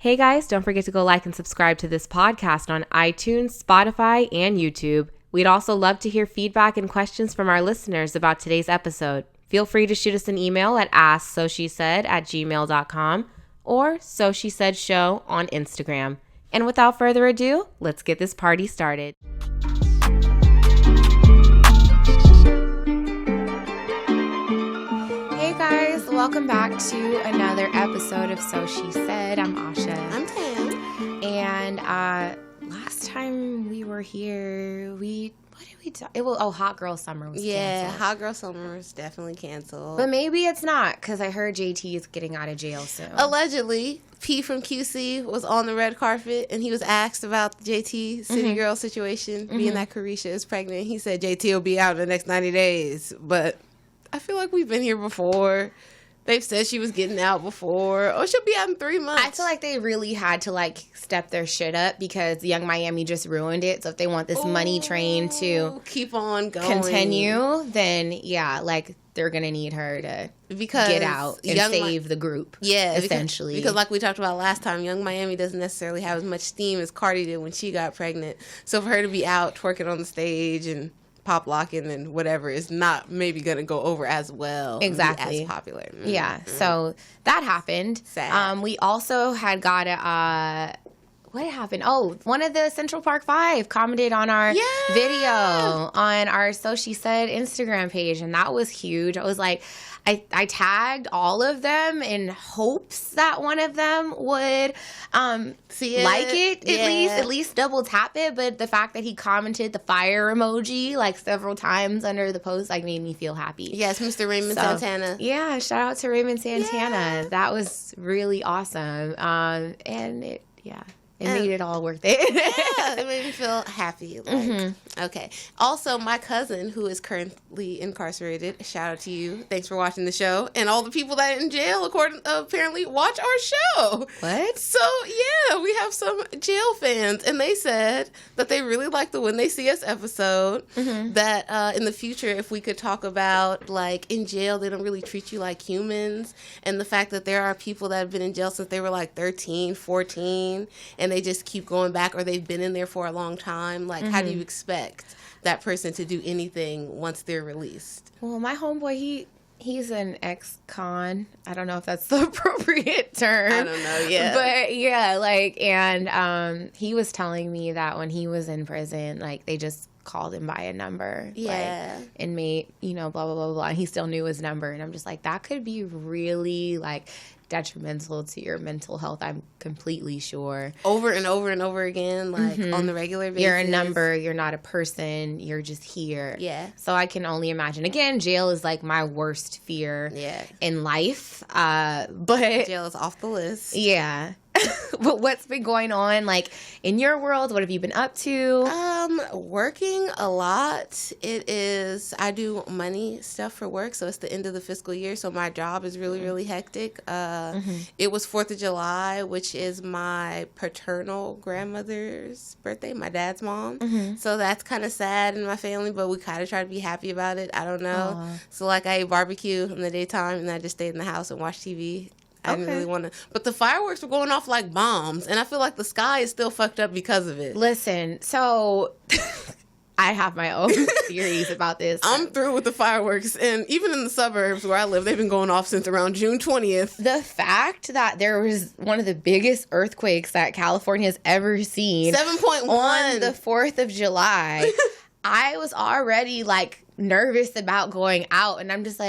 Hey guys, don't forget to go like and subscribe to this podcast on iTunes, Spotify, and YouTube. We'd also love to hear feedback and questions from our listeners about today's episode. Feel free to shoot us an email at asksoSheSaid@gmail.com or SoSheSaid on Instagram. And without further ado, let's get this party started. Hey guys, welcome back to another episode of SoSheSaid. I'm Asha. I'm Tam. And last time we were here, what did we talk? Hot Girl Summer was canceled. Hot Girl Summer was definitely canceled. But maybe it's not, because I heard JT is getting out of jail soon. Allegedly, P from QC was on the red carpet, and he was asked about the JT City Girl situation, being that Carisha is pregnant. He said JT will be out in the next 90 days. But I feel like we've been here before. They've said she was getting out before. Oh, she'll be out in 3 months. I feel like they really had to, step their shit up because Young Miami just ruined it. So if they want this money train to keep on going, continue, then, they're going to need her to get out and save the group. Yeah. Essentially. Because like we talked about last time, Young Miami doesn't necessarily have as much steam as Cardi did when she got pregnant. So for her to be out twerking on the stage and pop locking and whatever is not maybe going to go over as well. Exactly. As popular. Yeah. So that happened. Sad. We also had got what happened? Oh, one of the Central Park 5 commented on our video on our SoSheSaid Instagram page, and that was huge. I was like, I tagged all of them in hopes that one of them would see it, like it at least double tap it. But the fact that he commented the fire emoji several times under the post made me feel happy. Yes, Mr. Raymond Santana. Yeah, shout out to Raymond Santana. Yeah. That was really awesome. It made it all worth it. Yeah, it made me feel happy. Okay. Also, my cousin, who is currently incarcerated, shout out to you. Thanks for watching the show. And all the people that are in jail, apparently, watch our show. What? So, yeah, we have some jail fans. And they said that they really like the When They See Us episode. That in the future, if we could talk about, in jail, they don't really treat you like humans. And the fact that there are people that have been in jail since they were 13, 14, and they just keep going back, or they've been in there for a long time. How do you expect that person to do anything once they're released? Well, my homeboy, he's an ex-con. I don't know if that's the appropriate term. I don't know, yeah. But, yeah, he was telling me that when he was in prison, they just called him by a number. Yeah. Inmate, blah, blah, blah, blah. And he still knew his number. And I'm just that could be really, detrimental to your mental health, I'm completely sure. Over and over and over again, on the regular basis. You're a number, you're not a person, you're just here. Yeah. So I can only imagine. Again, jail is my worst fear in life. But jail is off the list. Yeah. But what's been going on, in your world? What have you been up to? Working a lot. I do money stuff for work, so it's the end of the fiscal year, so my job is really, really hectic. It was 4th of July, which is my paternal grandmother's birthday, my dad's mom. So that's kind of sad in my family, but we kind of try to be happy about it. I don't know. Aww. So, I ate barbecue in the daytime, and I just stayed in the house and watched TV. I didn't really want to. But the fireworks were going off like bombs, and I feel like the sky is still fucked up because of it. Listen, so I have my own theories about this. I'm through with the fireworks, and even in the suburbs where I live, they've been going off since around June 20th. The fact that there was one of the biggest earthquakes that California has ever seen 7.1 on the 4th of July, I was already nervous about going out, and I'm just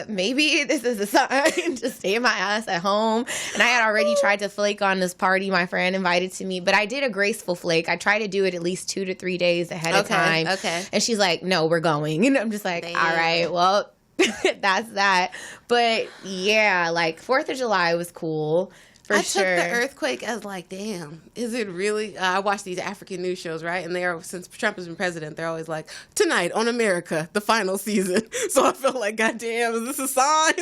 maybe this is a sign to stay my ass at home. And I had already tried to flake on this party my friend invited to me, but I did a graceful flake. I tried to do it at least 2 to 3 days ahead of time. Okay. And she's like, no, we're going. And I'm just like, damn. All right, well, that's that. But yeah, 4th of July was cool. I took the earthquake as damn, is it really? I watch these African news shows, right? And since Trump has been president, they're always tonight on America, the final season. So I felt goddamn, is this a sign?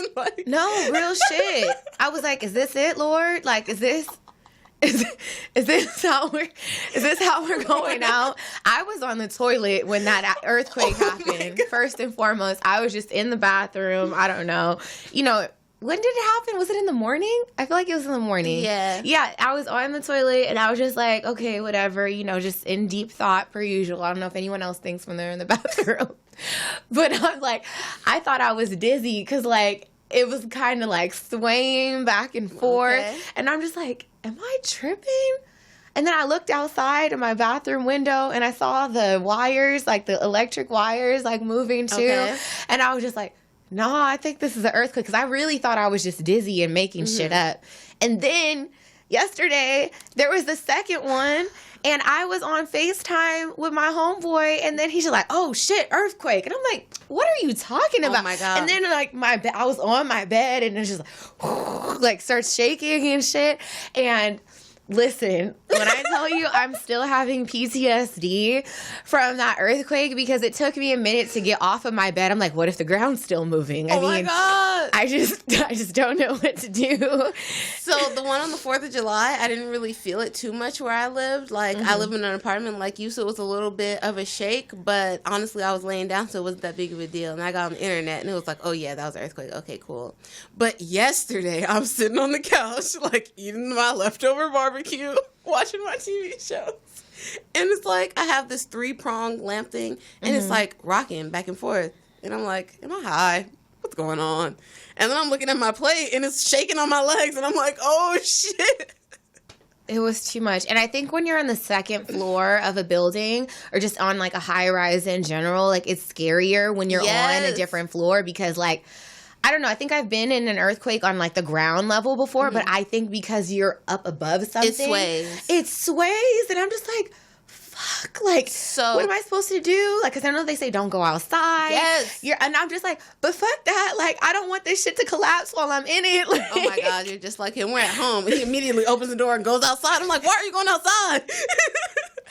No, real shit. I was is this it, Lord? Is this how we're going out? I was on the toilet when that earthquake happened. First and foremost, I was just in the bathroom. I don't know. when did it happen? Was it in the morning? I feel like it was in the morning. Yeah. Yeah, I was on the toilet and I was just like, okay, whatever, just in deep thought per usual. I don't know if anyone else thinks when they're in the bathroom. But I'm like, I thought I was dizzy because, like, it was kind of like swaying back and forth. Okay. And I'm just like, am I tripping? And then I looked outside of my bathroom window and I saw the wires, like the electric wires, like moving too. Okay. And I was just like, no, I think this is an earthquake, because I really thought I was just dizzy and making shit up. And then yesterday, there was the second one, and I was on FaceTime with my homeboy, and then he's just like, oh, shit, earthquake. And I'm like, what are you talking about? Oh, my God. And then, like, I was on my bed, and it's just like starts shaking and shit. And listen, when I tell you I'm still having PTSD from that earthquake, because it took me a minute to get off of my bed. I'm like, what if the ground's still moving? I mean, my God. I just don't know what to do. So the one on the 4th of July, I didn't really feel it too much where I lived. Like, I live in an apartment like you, so it was a little bit of a shake. But honestly, I was laying down, so it wasn't that big of a deal. And I got on the internet, and it was like, oh, yeah, that was an earthquake. Okay, cool. But yesterday, I'm sitting on the couch, like, eating my leftover barbecue, watching my TV shows. And it's like, I have this 3-pronged lamp thing, and it's like rocking back and forth. And I'm like, am I high? What's going on? And then I'm looking at my plate, and it's shaking on my legs, and I'm like, oh, shit. It was too much. And I think when you're on the second floor of a building, or just on, like, a high-rise in general, like, it's scarier when you're on a different floor, because, like, I don't know. I think I've been in an earthquake on, like, the ground level before, but I think because you're up above something, it sways, and I'm just like, fuck, like, so what am I supposed to do? Like, because I know they say don't go outside. Yes. And I'm just like, but fuck that. Like, I don't want this shit to collapse while I'm in it. Like, oh my God, you're just like him. We're at home. He immediately opens the door and goes outside. I'm like, why are you going outside?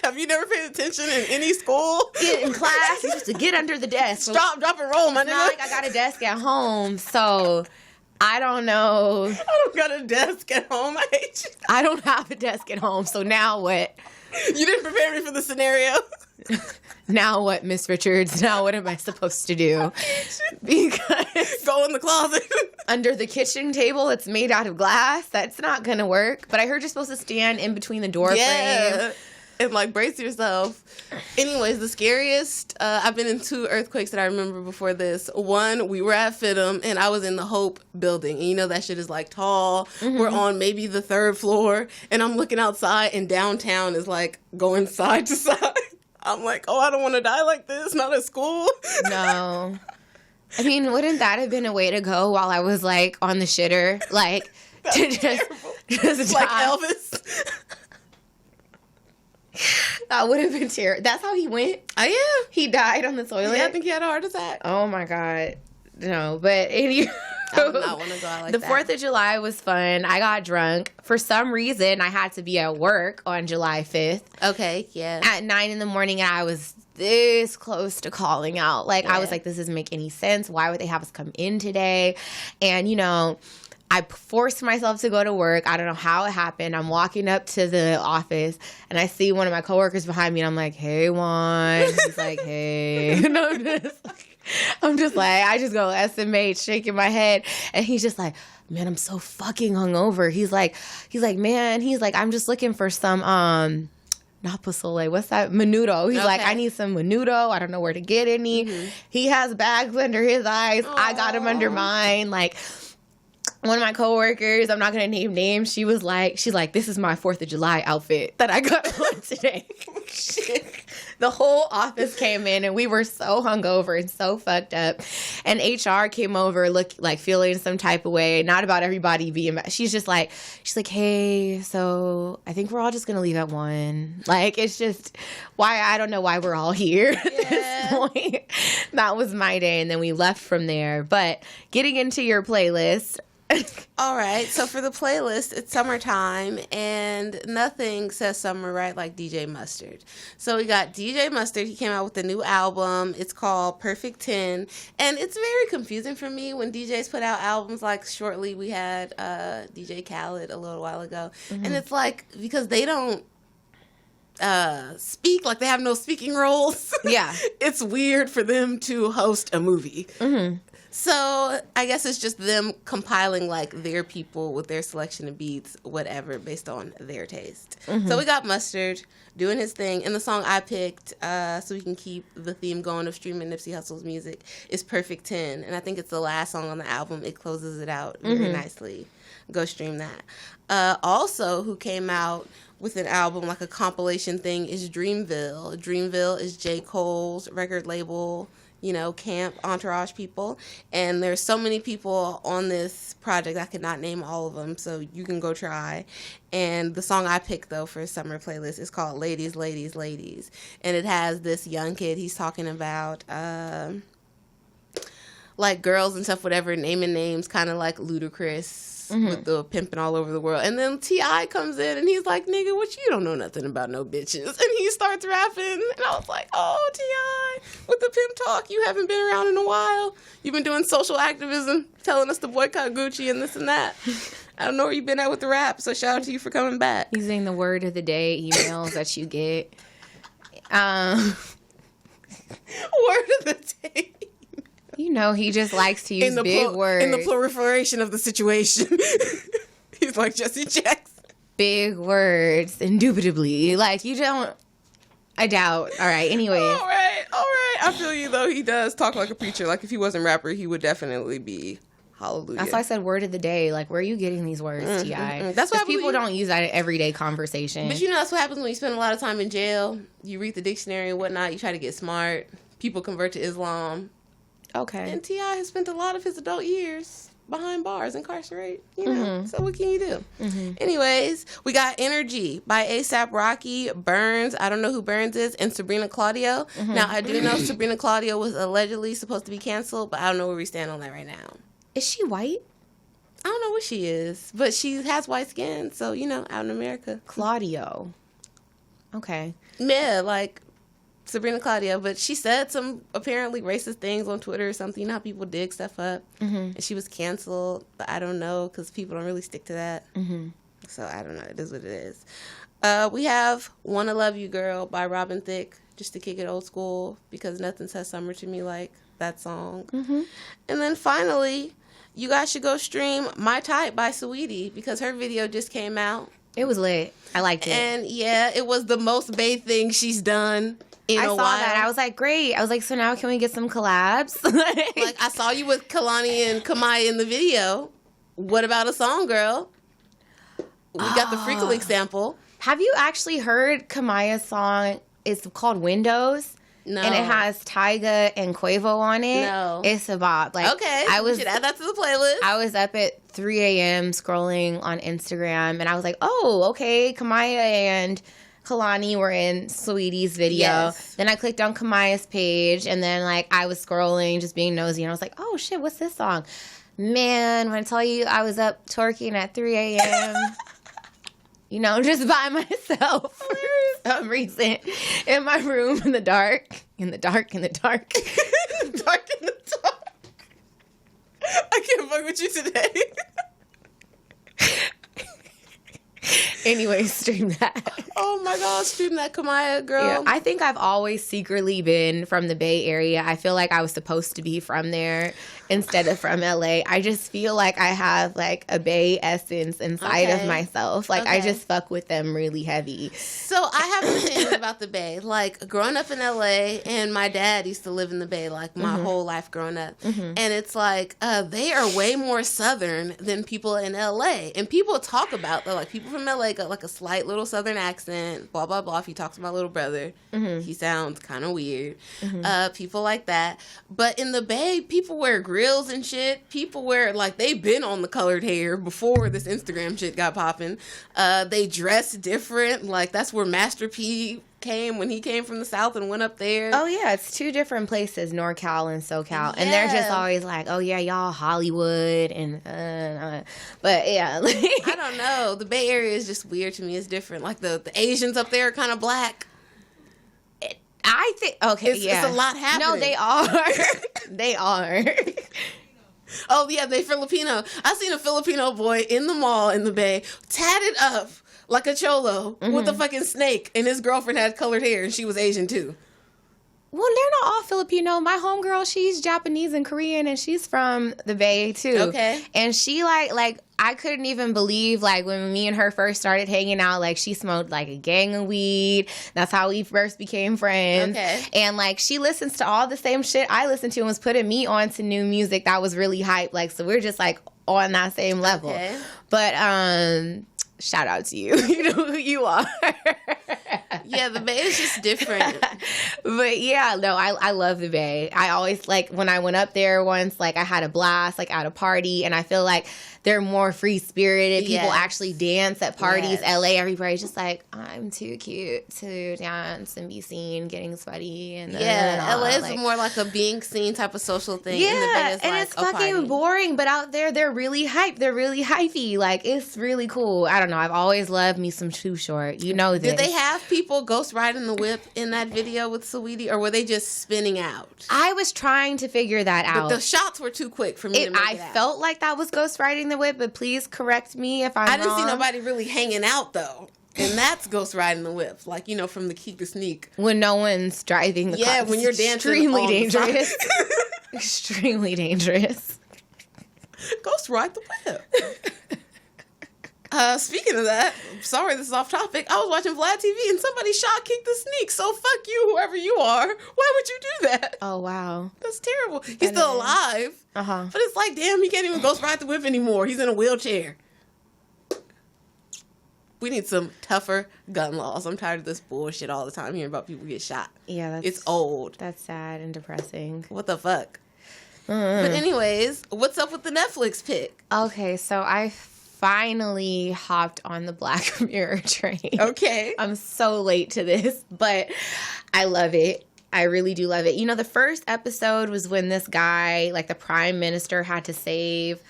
Have you never paid attention in any school? In class, you just to get under the desk. Drop and roll, my nigga. Not like I got a desk at home, so I don't know. I don't got a desk at home. I hate you. I don't have a desk at home, so now what? You didn't prepare me for the scenario. Now what, Miss Richards? Now what am I supposed to do? Because go in the closet. Under the kitchen table, it's made out of glass. That's not going to work. But I heard you're supposed to stand in between the door frame. And, like, brace yourself. Anyways, the scariest, I've been in 2 earthquakes that I remember before this. One, we were at FITM, and I was in the Hope building. And you know that shit is, like, tall. We're on maybe the 3rd floor. And I'm looking outside, and downtown is, like, going side to side. I'm like, oh, I don't want to die like this. Not at school. No. I mean, wouldn't that have been a way to go while I was, like, on the shitter? Like, to just like die. Elvis. That would have been terrible. That's how he went? Oh, yeah. He died on the toilet? Yeah, I think he had a heart attack. Oh, my God. No, but anyway. I would not want to go out like that. The 4th of July was fun. I got drunk. For some reason, I had to be at work on July 5th. Okay, yeah. At 9 in the morning, and I was this close to calling out. Like, I was like, this doesn't make any sense. Why would they have us come in today? And, I forced myself to go to work. I don't know how it happened. I'm walking up to the office, and I see one of my coworkers behind me, and I'm like, hey, Juan. He's like, hey. And I'm just like, I just go SMH, shaking my head. And he's just like, man, I'm so fucking hungover. He's like, man, I'm just looking for some, not pozole, what's that? Menudo. He's like, I need some menudo. I don't know where to get any. He has bags under his eyes. Aww. I got him under mine. Like, one of my coworkers, I'm not going to name names, she's like, this is my 4th of July outfit that I got on today. Shit. The whole office came in, and we were so hungover and so fucked up. And HR came over, feeling some type of way, not about everybody being mad. She's like, hey, so I think we're all just going to leave at 1. Like, it's just, I don't know why we're all here at this point. That was my day, and then we left from there. But getting into your playlist. All right, so for the playlist, it's summertime, and nothing says summer right like DJ Mustard. So we got DJ Mustard. He came out with a new album. It's called Perfect 10, and it's very confusing for me when DJs put out albums. Like, shortly we had DJ Khaled a little while ago, and it's like, because they don't speak, like they have no speaking roles. Yeah. It's weird for them to host a movie. So I guess it's just them compiling like their people with their selection of beats, whatever, based on their taste. So we got Mustard doing his thing, and the song I picked, so we can keep the theme going of streaming Nipsey Hussle's music, is Perfect 10, and I think it's the last song on the album. It closes it out very nicely. Go stream that. Also, who came out with an album, like a compilation thing, is Dreamville. Dreamville is J. Cole's record label, you know, camp, entourage people. And there's so many people on this project, I could not name all of them, so you can go try. And the song I picked, though, for a summer playlist is called Ladies, Ladies, Ladies. And it has this young kid, he's talking about, like, girls and stuff, whatever, naming names, kind of like Ludacris. With the pimping all over the world. And then T.I. comes in and he's like, nigga, what, you don't know nothing about no bitches. And he starts rapping. And I was like, oh, T.I., with the pimp talk, you haven't been around in a while. You've been doing social activism, telling us to boycott Gucci and this and that. I don't know where you've been at with the rap, so shout out to you for coming back. Using the word of the day emails that you get. Word of the day. You know, he just likes to use big words. In the proliferation of the situation. He's like Jesse Jackson. Big words, indubitably. Like, you don't... I doubt. All right, anyway. All right. I feel you, though. He does talk like a preacher. Like, if he wasn't a rapper, he would definitely be hallelujah. That's why I said word of the day. Like, where are you getting these words, T.I.? That's why people don't use that in everyday conversation. But you know, that's what happens when you spend a lot of time in jail. You read the dictionary and whatnot. You try to get smart. People convert to Islam. Okay. And T.I. has spent a lot of his adult years behind bars, incarcerated, you know. So what can you do? Anyways, we got Energy by A$AP Rocky, Burns, I don't know who Burns is, and Sabrina Claudio. Now, I do know Sabrina Claudio was allegedly supposed to be canceled, but I don't know where we stand on that right now. Is she white? I don't know what she is, but she has white skin, so, you know, out in America. Claudio. Okay. Yeah, like... Sabrina Claudio, but she said some apparently racist things on Twitter or something. You know how people dig stuff up? And she was canceled, but I don't know because people don't really stick to that. So I don't know. It is what it is. We have Wanna Love You Girl by Robin Thicke, just to kick it old school because nothing says summer to me like that song. And then finally, you guys should go stream My Type by Saweetie because her video just came out. It was lit. I liked it. And yeah, it was the most bae thing she's done. I saw that. I was like, great. I was like, so now can we get some collabs? Like, I saw you with Kalani and Kamaiyah in the video. What about a song, girl? We got the Freak League sample. Have you actually heard Kamaiyah's song? It's called Windows. No. And it has Tyga and Quavo on it. No. It's a bop. Like, okay. We should add that to the playlist. I was up at 3 a.m. scrolling on Instagram, and I was like, oh, okay, Kamaiyah and Kalani were in Saweetie's video. Yes. Then I clicked on Kamaiyah's page, and then like I was scrolling, just being nosy, and I was like, oh shit, what's this song? Man, when I tell you I was up twerking at 3 a.m., you know, just by myself for some reason in my room in the dark. In the dark. In the dark. In the dark. I can't fuck with you today. Anyway, stream that. Oh my God, stream that Kamaiyah, girl. Yeah, I think I've always secretly been from the Bay Area. I feel like I was supposed to be from there instead of from LA. I just feel like I have like a Bay essence inside of myself. Like I just fuck with them really heavy. So I have an opinion about the Bay. Like growing up in LA, and my dad used to live in the Bay like my whole life growing up. And it's like they are way more Southern than people in LA. And people talk about like people from LA got like a slight little Southern accent, blah, blah, blah. If you talk to my little brother, he sounds kind of weird. People like that. But in the Bay, people wear grills and shit. People wear, like, they've been on the colored hair before this Instagram shit got popping. They dress different. Like, that's where Master P came when he came from the South and went up there. Oh, yeah. It's two different places, NorCal and SoCal. Yeah. And they're just always like, oh, yeah, y'all Hollywood. And but, yeah. I don't know. The Bay Area is just weird to me. It's different. Like, the Asians up there are kind of black. I think, okay, it's a lot happening. No, they are. They are. Oh, yeah, they Filipino. I seen a Filipino boy in the mall in the Bay, tatted up like a cholo with a fucking snake, and his girlfriend had colored hair, and she was Asian, too. Well, they're not all Filipino. My homegirl, she's Japanese and Korean, and she's from the Bay, too. Okay. And she, like, I couldn't even believe, like, when me and her first started hanging out, like, she smoked, like, a gang of weed. That's how we first became friends. Okay. And, like, she listens to all the same shit I listened to and was putting me on to new music that was really hype. Like, so we're just, like, on that same level. Okay. But, shout out to you. You know who you are. Yeah, the Bay is just different. But yeah, no, I love the Bay. I always, like, when I went up there once, like, I had a blast, like, at a party, and I feel like they're more free-spirited. People actually dance at parties. Yes. LA, everybody's just like, I'm too cute to dance and be seen getting sweaty. And LA is like, more like a being seen type of social thing. Yeah, and the Bay is and like it's a fucking party. boring, but out there, they're really hype. They're really hypey. Like, it's really cool. I don't know. I've always loved me some Too Short. You know this. Did they have people ghost riding the whip in that video with Saweetie, or were they just spinning out? I was trying to figure that out. The shots were too quick for me to make I it out. felt like that was Ghost Riding the Whip, but please correct me if I'm wrong. I didn't see nobody really hanging out, though. And that's Ghost Riding the Whip. Like, you know, from the Keek the Sneak. When no one's driving the car. Yeah, when you're dancing Extremely on the dangerous. side. Extremely dangerous. Ghost Ride the Whip. Speaking of that, sorry this is off topic. I was watching Vlad TV and somebody shot Keek the Sneak. So fuck you, whoever you are. Why would you do that? Oh, wow. That's terrible. He's still alive. Uh-huh. But it's like, damn, he can't even Ghost Ride the Whip anymore. He's in a wheelchair. We need some tougher gun laws. I'm tired of this bullshit all the time hearing about people get shot. Yeah, It's old. That's sad and depressing. What the fuck? But anyways, what's up with the Netflix pick? Okay, so I finally hopped on the Black Mirror train. Okay. I'm so late to this, but I love it. I really do love it. You know, the first episode was when this guy, like the prime minister, had to save,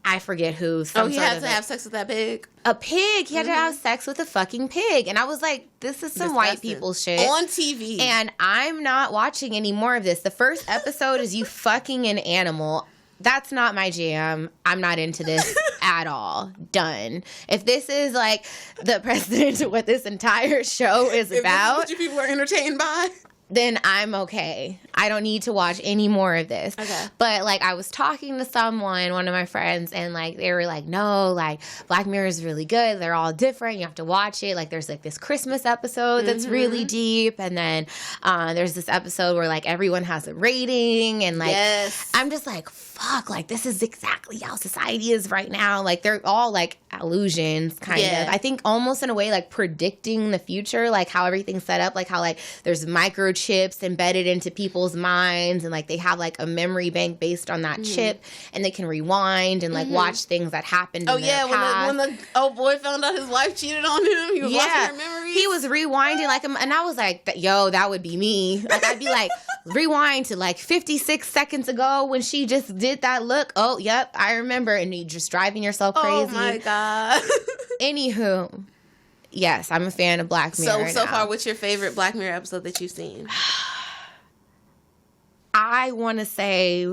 I forget who. He had to have sex with that pig? A pig. He had to have sex with a fucking pig. And I was like, this is some white people shit. On TV. And I'm not watching any more of this. The first episode is you fucking an animal. That's not my jam. I'm not into this at all. Done. If this is like the precedent of what this entire show is about, This is what you people are entertained by, then I'm okay. I don't need to watch any more of this. Okay. But, like, I was talking to someone, one of my friends, and, like, they were like, no, like, Black Mirror is really good. They're all different. You have to watch it. Like, there's, like, this Christmas episode that's really deep. And then there's this episode where, like, everyone has a rating. And, like, I'm just like, fuck, like, this is exactly how society is right now. Like, they're all, like, illusions, kind of. I think almost in a way, like, predicting the future, like, how everything's set up. Like, how, like, there's microchips embedded into people's minds, and like they have like a memory bank based on that chip, and they can rewind and like watch things that happened in their past. When the old boy found out his wife cheated on him, he was watching her memories. He was rewinding like, and I was like, yo, that would be me. Like, I'd be like, rewind to like 56 seconds ago when she just did that look. Oh, yep, I remember. And you just driving yourself crazy. Oh my God. Anywho, yes, I'm a fan of Black Mirror. So far, what's your favorite Black Mirror episode that you've seen? I want to say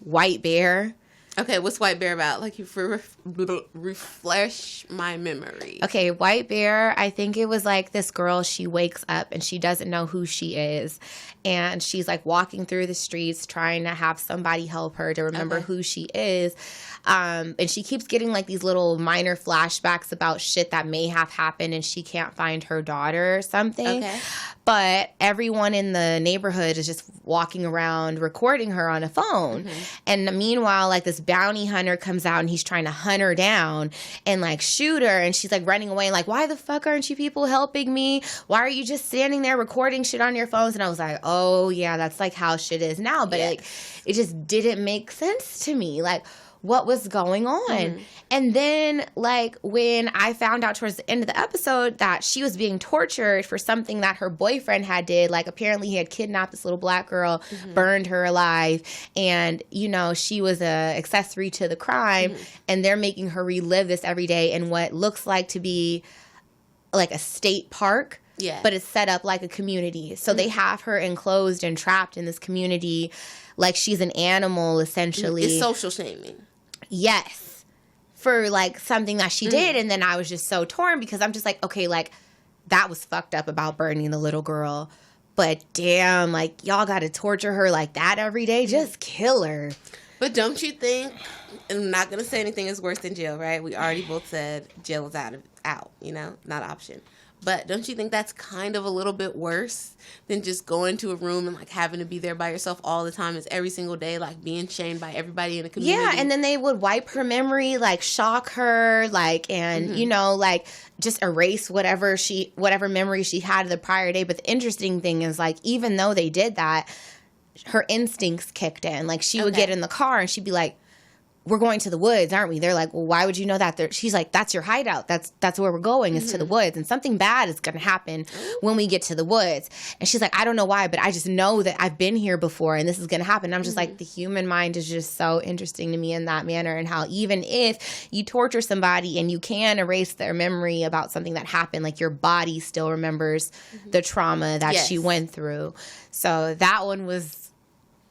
White Bear. Okay, what's White Bear about? Like, you refresh my memory. Okay, White Bear, I think it was like this girl, she wakes up and she doesn't know who she is. And she's like walking through the streets trying to have somebody help her to remember who she is. And she keeps getting like these little minor flashbacks about shit that may have happened, and she can't find her daughter or something. Okay. But everyone in the neighborhood is just walking around recording her on a phone. And meanwhile, like this bounty hunter comes out and he's trying to hunt her down and like shoot her. And she's like running away and like, why the fuck aren't you people helping me? Why are you just standing there recording shit on your phones? And I was like, oh yeah, that's like how shit is now. But like, it just didn't make sense to me. Like, what was going on? And then, like, when I found out towards the end of the episode that she was being tortured for something that her boyfriend had did, like, apparently he had kidnapped this little black girl, burned her alive, and, you know, she was a accessory to the crime, and they're making her relive this every day in what looks like to be, like, a state park. But it's set up like a community. So they have her enclosed and trapped in this community like she's an animal, essentially. It's social shaming. Yes. For, like, something that she did. And then I was just so torn because I'm just like, okay, like, that was fucked up about burning the little girl. But damn, like, y'all got to torture her like that every day. Just kill her. But don't you think, and I'm not going to say anything is worse than jail, right? We already both said jail is out, you know, not an option. But don't you think that's kind of a little bit worse than just going to a room and, like, having to be there by yourself all the time? It's every single day, like, being shamed by everybody in the community. Yeah, and then they would wipe her memory, like, shock her, like, and, you know, like, just erase whatever memory she had the prior day. But the interesting thing is, like, even though they did that, her instincts kicked in. Like, she would get in the car and she'd be like, we're going to the woods, aren't we? They're like, well, why would you know that? She's like, that's your hideout. That's where we're going, is to the woods. And something bad is going to happen when we get to the woods. And she's like, I don't know why, but I just know that I've been here before and this is going to happen. And I'm just like, the human mind is just so interesting to me in that manner, and how even if you torture somebody and you can erase their memory about something that happened, like, your body still remembers the trauma that she went through. So that one was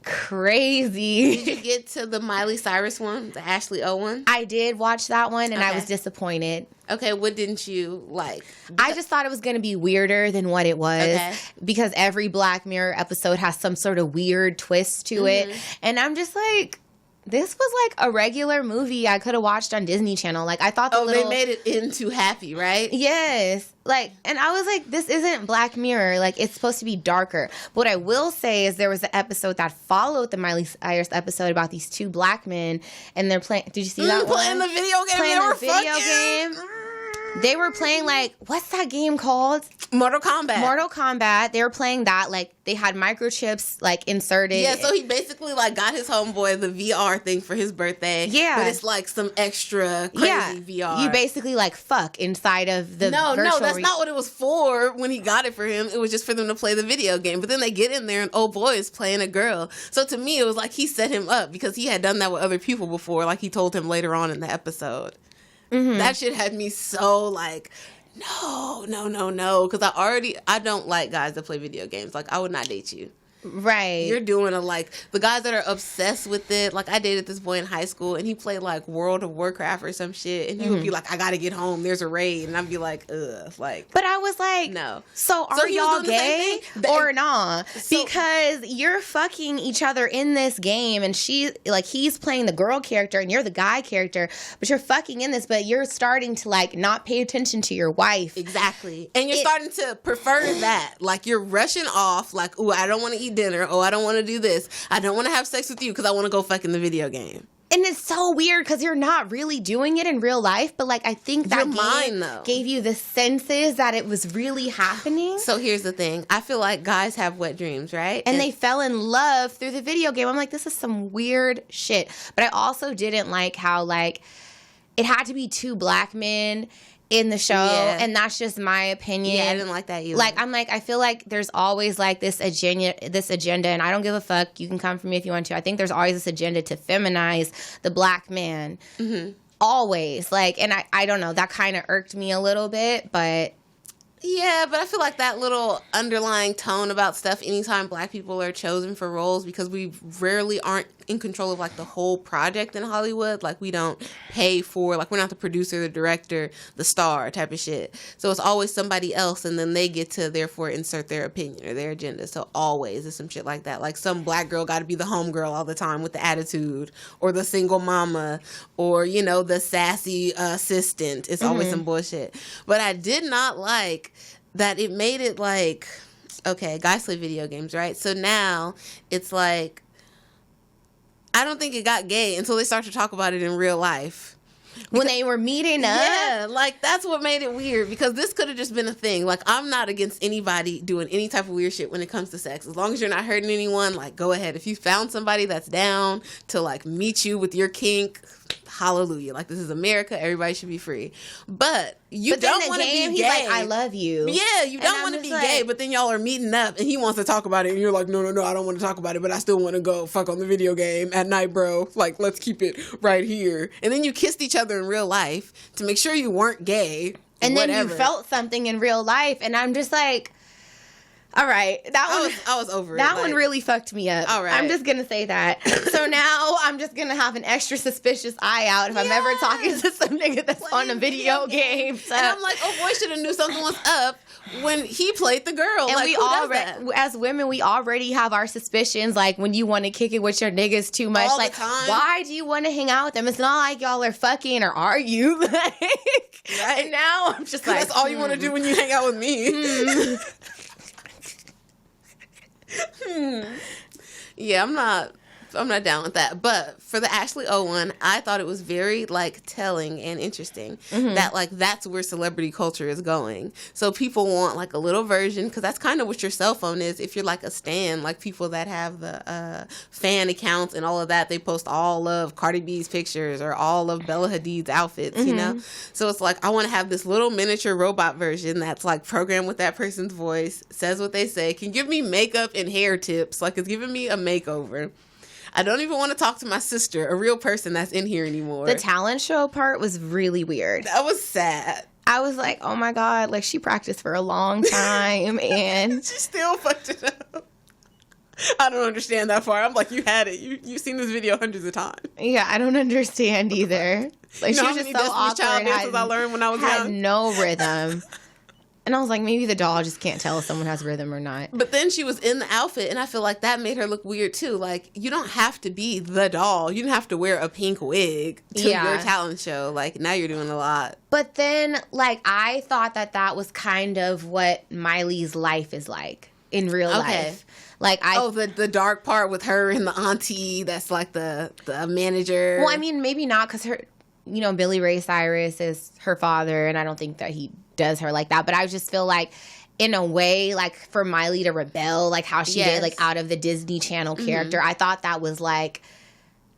crazy. Did you get to the Miley Cyrus one, the Ashley O one? I did watch that one, and I was disappointed. Okay, what didn't you like? I just thought it was going to be weirder than what it was, because every Black Mirror episode has some sort of weird twist to it, and I'm just like, this was like a regular movie I could have watched on Disney Channel. Like, I thought they made it into happy, right? Yes. Like, and I was like, this isn't Black Mirror. Like, it's supposed to be darker. But what I will say is there was an episode that followed the Miley Cyrus episode about these two Black men, and they're playing. Did you see that one? Playing the video game. Playing the video game. They were playing, like, what's that game called? Mortal Kombat. They were playing that. Like, they had microchips, like, inserted. Yeah, so he basically, like, got his homeboy the VR thing for his birthday. Yeah. But it's, like, some extra crazy VR. You basically, like, fuck inside of the No, that's not what it was for when he got it for him. It was just for them to play the video game. But then they get in there and old boy is playing a girl. So to me, it was like he set him up because he had done that with other people before, like he told him later on in the episode. That shit had me so like, no, because I don't like guys that play video games. Like, I would not date you. Right. You're doing the guys that are obsessed with it. Like, I dated this boy in high school, and he played like World of Warcraft or some shit, and he would be like, I gotta get home, there's a raid, and I'd be like, ugh, like. But I was like, no. So are y'all gay or not? Because you're fucking each other in this game, and he's playing the girl character and you're the guy character, but you're fucking in this, but you're starting to like not pay attention to your wife. Exactly. And you're starting to prefer that. Like, you're rushing off, like, ooh, I don't want to eat dinner. Oh, I don't want to do this. I don't want to have sex with you because I want to go fuck in the video game. And it's so weird because you're not really doing it in real life, but like, I think that game gave you the senses that it was really happening. So here's the thing. I feel like guys have wet dreams, right? And they fell in love through the video game. I'm like, this is some weird shit. But I also didn't like how like it had to be two Black men in the show, and that's just my opinion. Yeah, I didn't like that either. Like, I'm like, I feel like there's always like this agenda, and I don't give a fuck. You can come for me if you want to. I think there's always this agenda to feminize the Black man. Always. Like, and I don't know, that kind of irked me a little bit, but. Yeah, but I feel like that little underlying tone about stuff anytime Black people are chosen for roles, because we rarely aren't in control of like the whole project in Hollywood. Like, we don't pay for, like, we're not the producer, the director, the star type of shit. So it's always somebody else, and then they get to therefore insert their opinion or their agenda. So always is some shit like that. Like, some Black girl got to be the homegirl all the time with the attitude, or the single mama, or, you know, the sassy assistant. It's always some bullshit. But I did not like that it made it like, okay, guys play video games, right? So now it's like, I don't think it got gay until they start to talk about it in real life. When they were meeting up? Yeah, like, that's what made it weird, because this could have just been a thing. Like, I'm not against anybody doing any type of weird shit when it comes to sex. As long as you're not hurting anyone, like, go ahead. If you found somebody that's down to, like, meet you with your kink, hallelujah. Like, this is America. Everybody should be free. But you don't want to be gay. He's like, I love you. Yeah, you don't want to be gay, but then y'all are meeting up and he wants to talk about it and you're like, no, I don't want to talk about it, but I still want to go fuck on the video game at night, bro. Like, let's keep it right here. And then you kissed each other in real life to make sure you weren't gay. And then you felt something in real life, and I'm just like, All right. I was over it. That one really fucked me up. All right. I'm just going to say that. So now I'm just going to have an extra suspicious eye out if I'm ever talking to some nigga that's on a video game. So. And I'm like, oh, boy, should have knew something was up when he played the girl. And like, we who already, does that? as women, we already have our suspicions, like when you want to kick it with your niggas too much. All like, the time. why do you want to hang out with them? It's not like y'all are fucking, or are you? Right. And now I'm just like, that's all you want to do when you hang out with me. Yeah, I'm not down with that. But for the Ashley O one, I thought it was very, like, telling and interesting that, like, that's where celebrity culture is going. So people want, like, a little version, because that's kind of what your cell phone is. If you're, like, a stan, like, people that have the fan accounts and all of that, they post all of Cardi B's pictures or all of Bella Hadid's outfits, you know? So it's like, I want to have this little miniature robot version that's, like, programmed with that person's voice, says what they say, can give me makeup and hair tips. Like, it's giving me a makeover. I don't even want to talk to my sister, a real person that's in here anymore. The talent show part was really weird. That was sad. I was like, oh my God, like, she practiced for a long time and she still fucked it up. I don't understand that part. I'm like, you had it. You've seen this video hundreds of times. Yeah, I don't understand either. Like, she was just so awkward. Child dances I learned when I was had young. no rhythm. And I was like, maybe the doll just can't tell if someone has rhythm or not. But then she was in the outfit, and I feel like that made her look weird, too. Like, you don't have to be the doll. You don't have to wear a pink wig to your talent show. Like, now you're doing a lot. But then, like, I thought that was kind of what Miley's life is like in real life. Like, the dark part with her and the auntie that's, like, the manager. Well, I mean, maybe not, because her, you know, Billy Ray Cyrus is her father, and I don't think that he does her like that, but I just feel like in a way, like, for Miley to rebel, like how she did, like, out of the Disney Channel character, I thought that was like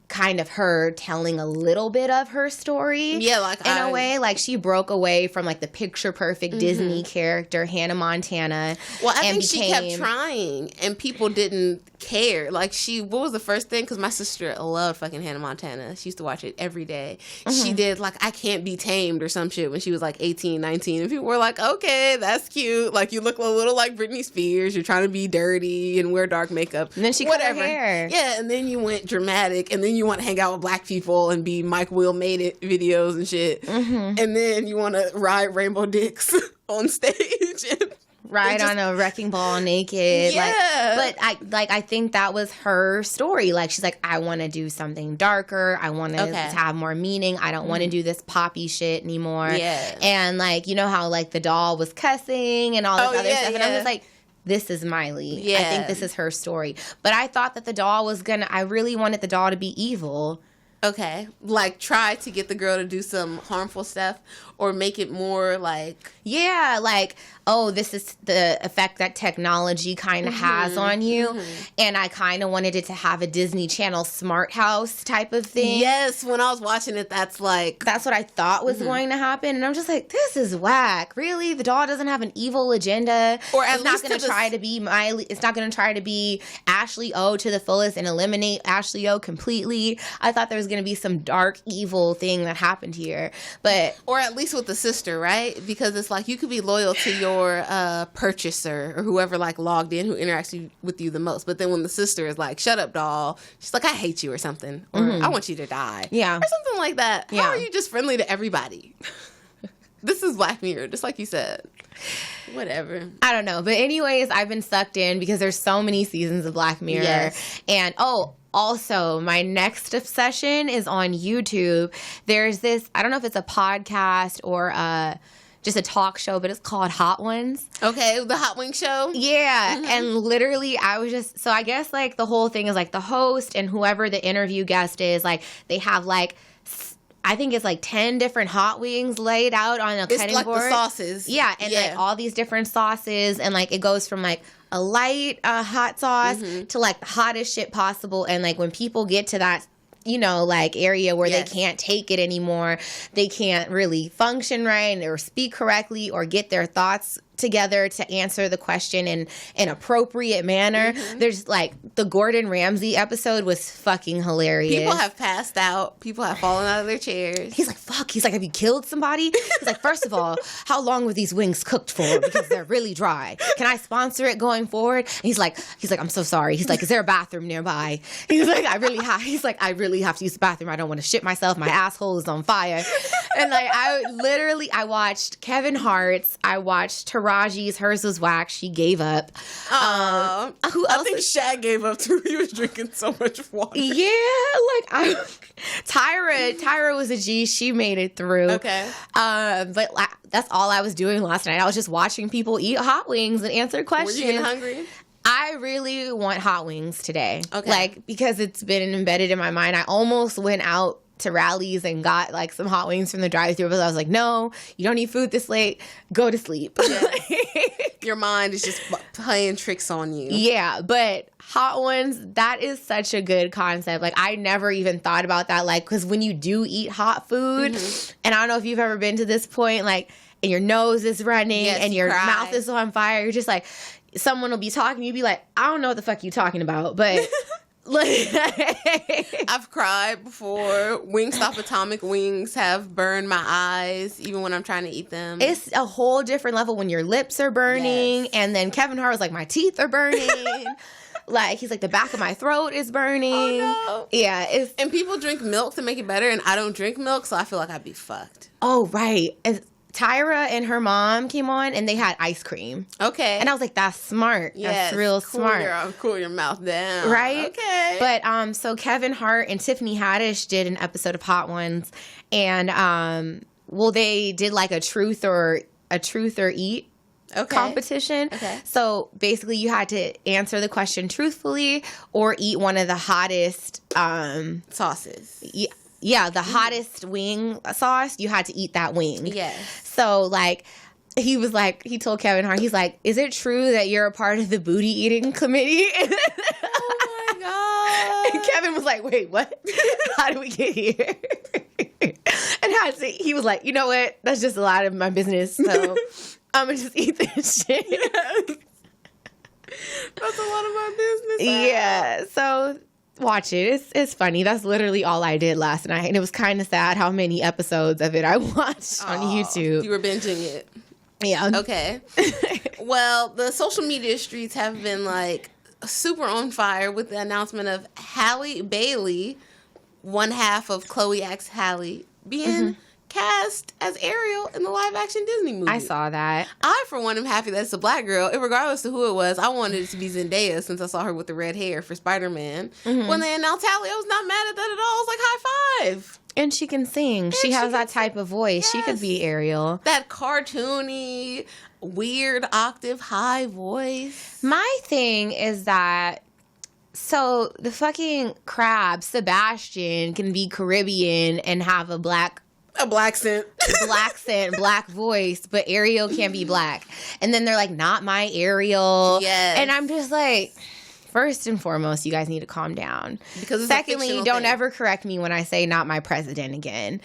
kind of her telling a little bit of her story. Yeah, like in a way, like, she broke away from, like, the picture perfect Disney character Hannah Montana. Well, I think she kept trying and people didn't care. Like, what was the first thing? Because my sister loved fucking Hannah Montana. She used to watch it every day. She did, like, I Can't Be Tamed or some shit when she was, like, 18, 19. And people were like, okay, that's cute. Like, you look a little like Britney Spears. You're trying to be dirty and wear dark makeup. And then she cut her hair. Yeah, and then you went dramatic. And then you want to hang out with black people and be Mike Will Made It videos and shit. And then you want to ride rainbow dicks on stage and ride on a wrecking ball naked. Yeah. I think that was her story. Like, she's like, I want to do something darker. I want to have more meaning. I don't want to do this poppy shit anymore. Yeah. And, like, you know how, like, the doll was cussing and all this other stuff. And I'm just like, this is Miley. Yeah. I think this is her story. But I thought that the doll was I really wanted the doll to be evil. Okay. Like, try to get the girl to do some harmful stuff or make it more like... Yeah, like, oh, this is the effect that technology kind of has on you. And I kind of wanted it to have a Disney Channel smart house type of thing. Yes, when I was watching it, that's what I thought was going to happen. And I'm just like, this is whack. Really? The doll doesn't have an evil agenda. Or at least not going to try to be Miley. It's not going to try to be Ashley O to the fullest and eliminate Ashley O completely. I thought there was going to be some dark, evil thing that happened here. But... Or at least with the sister, right? Because it's like, you could be loyal to your purchaser or whoever, like, logged in, who interacts with you the most. But then when the sister is like, shut up, doll, she's like, I hate you or something. Or I want you to die. Yeah. Or something like that. How are you just friendly to everybody? This is Black Mirror, just like you said. Whatever. I don't know. But anyways, I've been sucked in because there's so many seasons of Black Mirror. Yes. And, also, my next obsession is on YouTube. There's this, I don't know if it's a podcast or just a talk show, but it's called Hot Ones. Okay, the Hot Wing Show? Yeah, and literally I was just, so I guess, like, the whole thing is, like, the host and whoever the interview guest is, like, they have, like, I think it's like 10 different hot wings laid out on a cutting board. It's like the sauces. Yeah, and like all these different sauces, and like it goes from like a light hot sauce to like the hottest shit possible. And like when people get to that, you know, like area where they can't take it anymore, they can't really function right or speak correctly or get their thoughts together to answer the question in an appropriate manner. There's like the Gordon Ramsay episode was fucking hilarious. People have passed out. People have fallen out of their chairs. He's like, fuck. He's like, have you killed somebody? He's like, first of all, how long were these wings cooked for? Because they're really dry. Can I sponsor it going forward? And he's like, I'm so sorry. He's like, is there a bathroom nearby? He's like, I really have to use the bathroom. I don't want to shit myself. My asshole is on fire. And like, I watched Kevin Hart's. I watched Taraji's. Hers was whack. She gave up. Who else? I think Shaq gave up too. He was drinking so much water. Yeah, like Tyra was a G. She made it through. Okay. But that's all I was doing last night. I was just watching people eat hot wings and answer questions. Were you getting hungry? I really want hot wings today. Okay. Like, because it's been embedded in my mind. I almost went out to Rally's and got like some hot wings from the drive-thru, but I was like, no, you don't eat food this late. Go to sleep. Yes. Your mind is just playing tricks on you. Yeah, but hot ones, that is such a good concept. Like, I never even thought about that. Like, because when you do eat hot food, and I don't know if you've ever been to this point, like, and your nose is running and your mouth is on fire, you're just like, someone will be talking, you'd be like, I don't know what the fuck you talking about, but like, I've cried before. Wingstop Atomic Wings have burned my eyes even when I'm trying to eat them. It's a whole different level when your lips are burning. Yes. And then Kevin Hart was like, my teeth are burning. Like, he's like, the back of my throat is burning. Oh, no. Yeah. And people drink milk to make it better, and I don't drink milk, so I feel like I'd be fucked. Oh, right. And Tyra and her mom came on, and they had ice cream. Okay. And I was like, that's smart. Yes. That's real smart. Cool your mouth down. Right? Okay. But so Kevin Hart and Tiffany Haddish did an episode of Hot Ones, and they did like a truth or eat competition. Okay. So basically you had to answer the question truthfully or eat one of the hottest sauces. Yeah, the hottest wing sauce, you had to eat that wing. Yes. So, like, he told Kevin Hart, he's like, is it true that you're a part of the booty eating committee? Oh, my God. And Kevin was like, wait, what? How did we get here? And he was like, you know what? That's just a lot of my business, so I'm going to just eat this shit. Yes. That's a lot of my business. Yeah, so watch it. It's funny. That's literally all I did last night. And it was kind of sad how many episodes of it I watched on YouTube. You were binging it. Yeah. Okay. Well, the social media streets have been like super on fire with the announcement of Halle Bailey, one half of Chloe X Halle, being cast as Ariel in the live action Disney movie. I saw that. I, for one, am happy that it's a black girl. And regardless of who it was, I wanted it to be Zendaya since I saw her with the red hair for Spider-Man. When they announced Halle, I was not mad at that at all. I was like, high five. And she can sing. She has that type of voice. Yes. She could be Ariel. That cartoony, weird octave high voice. My thing is that, so the fucking crab, Sebastian, can be Caribbean and have a black scent, black voice, but Ariel can't be black. And then they're like, not my Ariel. Yes. And I'm just like, first and foremost, you guys need to calm down. Because secondly, don't ever correct me when I say not my president again.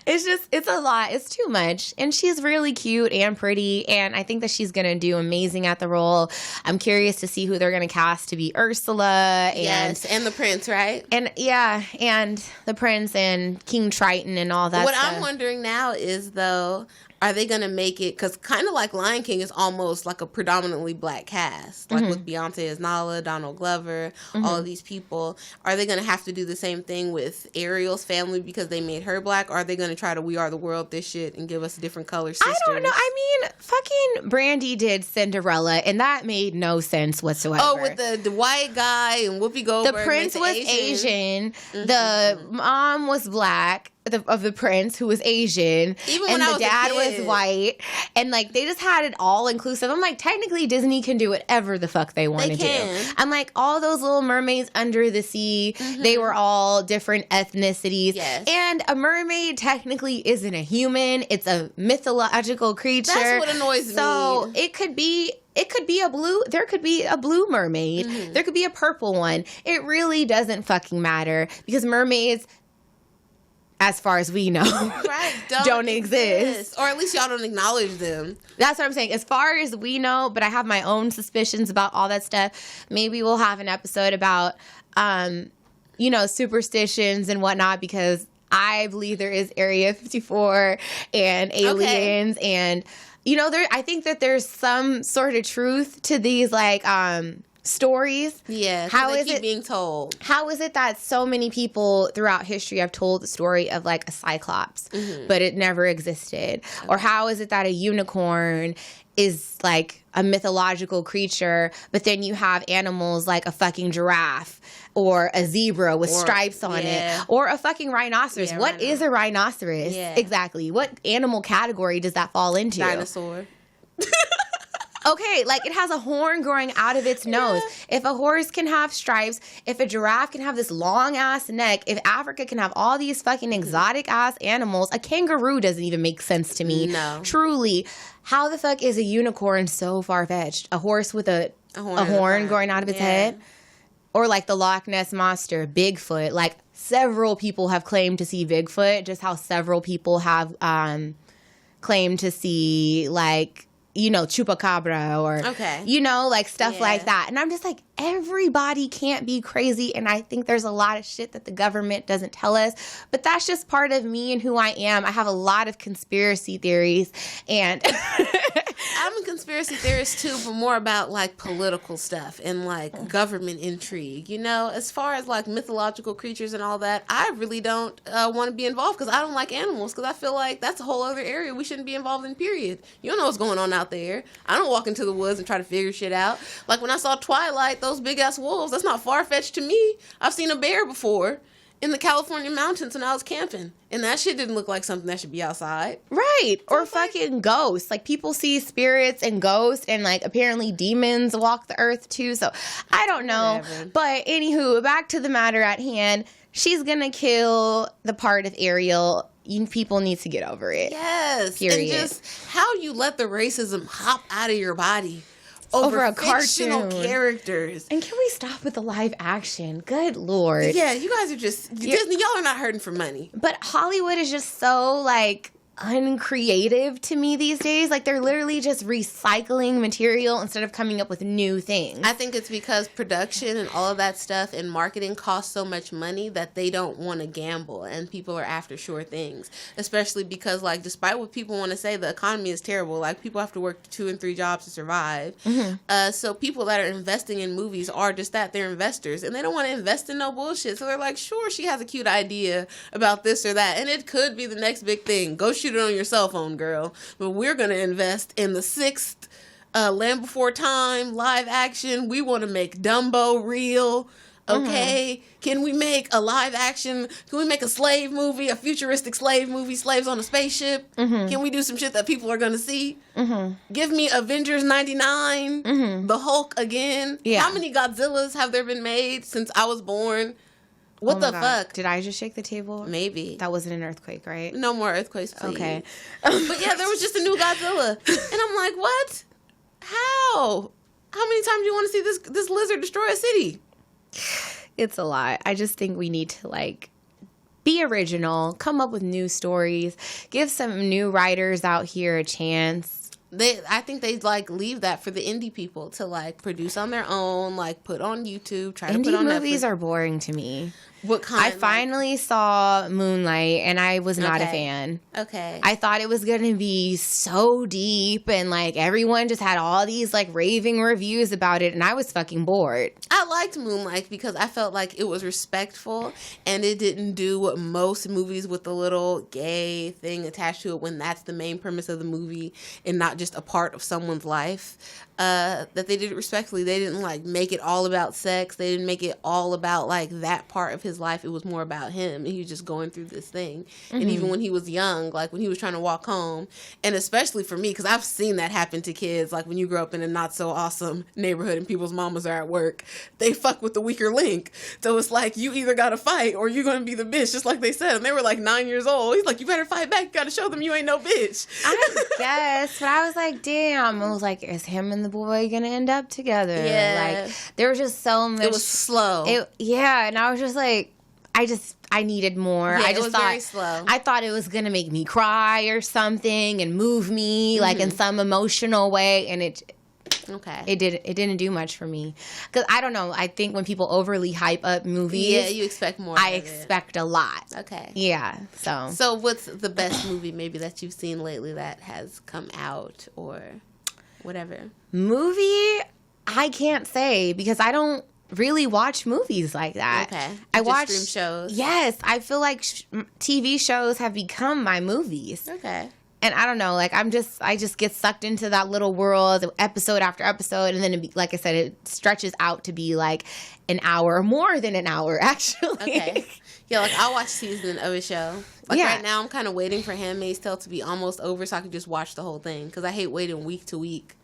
It's a lot. It's too much. And she's really cute and pretty. And I think that she's going to do amazing at the role. I'm curious to see who they're going to cast to be Ursula. And the prince, right? And yeah, and the prince and King Triton and all that What stuff. I'm wondering now is, though, are they going to make it, because kind of like Lion King is almost like a predominantly black cast, like with Beyonce as Nala, Donald Glover, all of these people. Are they going to have to do the same thing with Ariel's family because they made her black? Or are they going to try to We Are the World this shit and give us different color sisters? I don't know. I mean, fucking Brandy did Cinderella, and that made no sense whatsoever. Oh, with the white guy and Whoopi Goldberg. The prince was Asian. The mom was black. Of the prince, who was Asian, even and when the dad was white, and like they just had it all inclusive. I'm like, technically Disney can do whatever the fuck they want to do. I'm like, all those little mermaids under the sea, they were all different ethnicities. Yes. And a mermaid technically isn't a human; it's a mythological creature. That's what annoys me. So it could be a blue. There could be a blue mermaid. There could be a purple one. It really doesn't fucking matter because mermaids as far as we know, right, don't exist. Or at least y'all don't acknowledge them. That's what I'm saying. As far as we know, but I have my own suspicions about all that stuff. Maybe we'll have an episode about, superstitions and whatnot, because I believe there is Area 54 and aliens, and I think that there's some sort of truth to these stories. Yeah, how they is keep it being told? How is it that so many people throughout history have told the story of a cyclops, but it never existed? Okay. Or how is it that a unicorn is a mythological creature, but then you have animals like a fucking giraffe or a zebra with stripes on it, or a fucking rhinoceros? Yeah, what is a rhinoceros? Yeah. Exactly. What animal category does that fall into? Dinosaur. Okay, it has a horn growing out of its nose. Yeah. If a horse can have stripes, if a giraffe can have this long-ass neck, if Africa can have all these fucking exotic-ass animals, a kangaroo doesn't even make sense to me. No. Truly. How the fuck is a unicorn so far-fetched? A horse with a horn growing out of its head? Or the Loch Ness Monster, Bigfoot. Several people have claimed to see Bigfoot, just how several people have claimed to see, chupacabra or, stuff like that. And I'm just everybody can't be crazy. And I think there's a lot of shit that the government doesn't tell us. But that's just part of me and who I am. I have a lot of conspiracy theories. And I'm a conspiracy theorist too, but more about political stuff and government intrigue. As far as mythological creatures and all that, I really don't want to be involved, because I don't like animals, because I feel like that's a whole other area we shouldn't be involved in, period. You don't know what's going on out there. I don't walk into the woods and try to figure shit out. When I saw Twilight, those big ass wolves, that's not far-fetched to me. I've seen a bear before in the California mountains when I was camping, and that shit didn't look like something that should be outside. Right. Or fucking ghosts. People see spirits and ghosts, and apparently demons walk the earth too. So I don't know. Whatever. But anywho, back to the matter at hand. She's gonna kill the part of Ariel. People need to get over it. Yes. Period. And just how you let the racism hop out of your body over a fictional cartoon characters. And can we stop with the live action? Good Lord. Yeah, you guys are just Disney. Y'all are not hurting for money. But Hollywood is just so uncreative to me these days. They're literally just recycling material instead of coming up with new things. I think it's because production and all of that stuff and marketing costs so much money that they don't want to gamble, and people are after sure things, especially because despite what people want to say, the economy is terrible. People have to work 2 and 3 jobs to survive. Mm-hmm. So people that are investing in movies are just that, they're investors, and they don't want to invest in no bullshit. So they're sure, she has a cute idea about this or that, and it could be the next big thing. Go shoot it on your cell phone, girl. But we're going to invest in the 6th Land Before Time live action. We want to make Dumbo real. Okay. Mm-hmm. Can we make a live action? Can we make a slave movie, a futuristic slave movie, slaves on a spaceship? Mm-hmm. Can we do some shit that people are going to see? Mm-hmm. Give me Avengers 99, the Hulk again. Yeah. How many Godzillas have there been made since I was born? What the fuck? Did I just shake the table? Maybe. That wasn't an earthquake, right? No more earthquakes, please. Okay. But yeah, there was just a new Godzilla. And I'm like, what? How? How many times do you want to see this lizard destroy a city? It's a lot. I just think we need to, be original, come up with new stories, give some new writers out here a chance. I think they leave that for the indie people to produce on their own, put on YouTube, try to put on Netflix. Indie movies are boring to me. What kind? I finally saw Moonlight, and I was not a fan. Okay. I thought it was going to be so deep, and everyone just had all these raving reviews about it, and I was fucking bored. I liked Moonlight because I felt like it was respectful, and it didn't do what most movies with the little gay thing attached to it, when that's the main premise of the movie and not just a part of someone's life. That they did it respectfully. They didn't make it all about sex. They didn't make it all about that part of his life. It was more about him, and he was just going through this thing. Mm-hmm. And even when he was young, when he was trying to walk home, and especially for me, because I've seen that happen to kids, when you grow up in a not so awesome neighborhood and people's mamas are at work, they fuck with the weaker link. So it's you either gotta fight or you're gonna be the bitch, just like they said. And they were 9 years old. He's you better fight back. You gotta show them you ain't no bitch. I guess, but I was damn. I was is him and the boy gonna end up together? Yeah. There was just so much. It was slow. Yeah, and I was just I needed more. Yeah, I just it was thought very slow. I thought it was gonna make me cry or something and move me like in some emotional way, and it didn't do much for me. Because I don't know. I think when people overly hype up movies, yeah, you expect more. I expect a lot. Okay. Yeah. So what's the best movie maybe that you've seen lately that has come out or whatever? Movie, I can't say because I don't really watch movies like that. Okay. I just watch stream shows. Yes, I feel like TV shows have become my movies. Okay. And I don't know, like I just get sucked into that little world, episode after episode, and then like I said, it stretches out to be like an hour, more than an hour, actually. Okay. Yeah, like I'll watch season of a show. Like right now, I'm kind of waiting for Handmaid's Tale to be almost over so I can just watch the whole thing because I hate waiting week to week.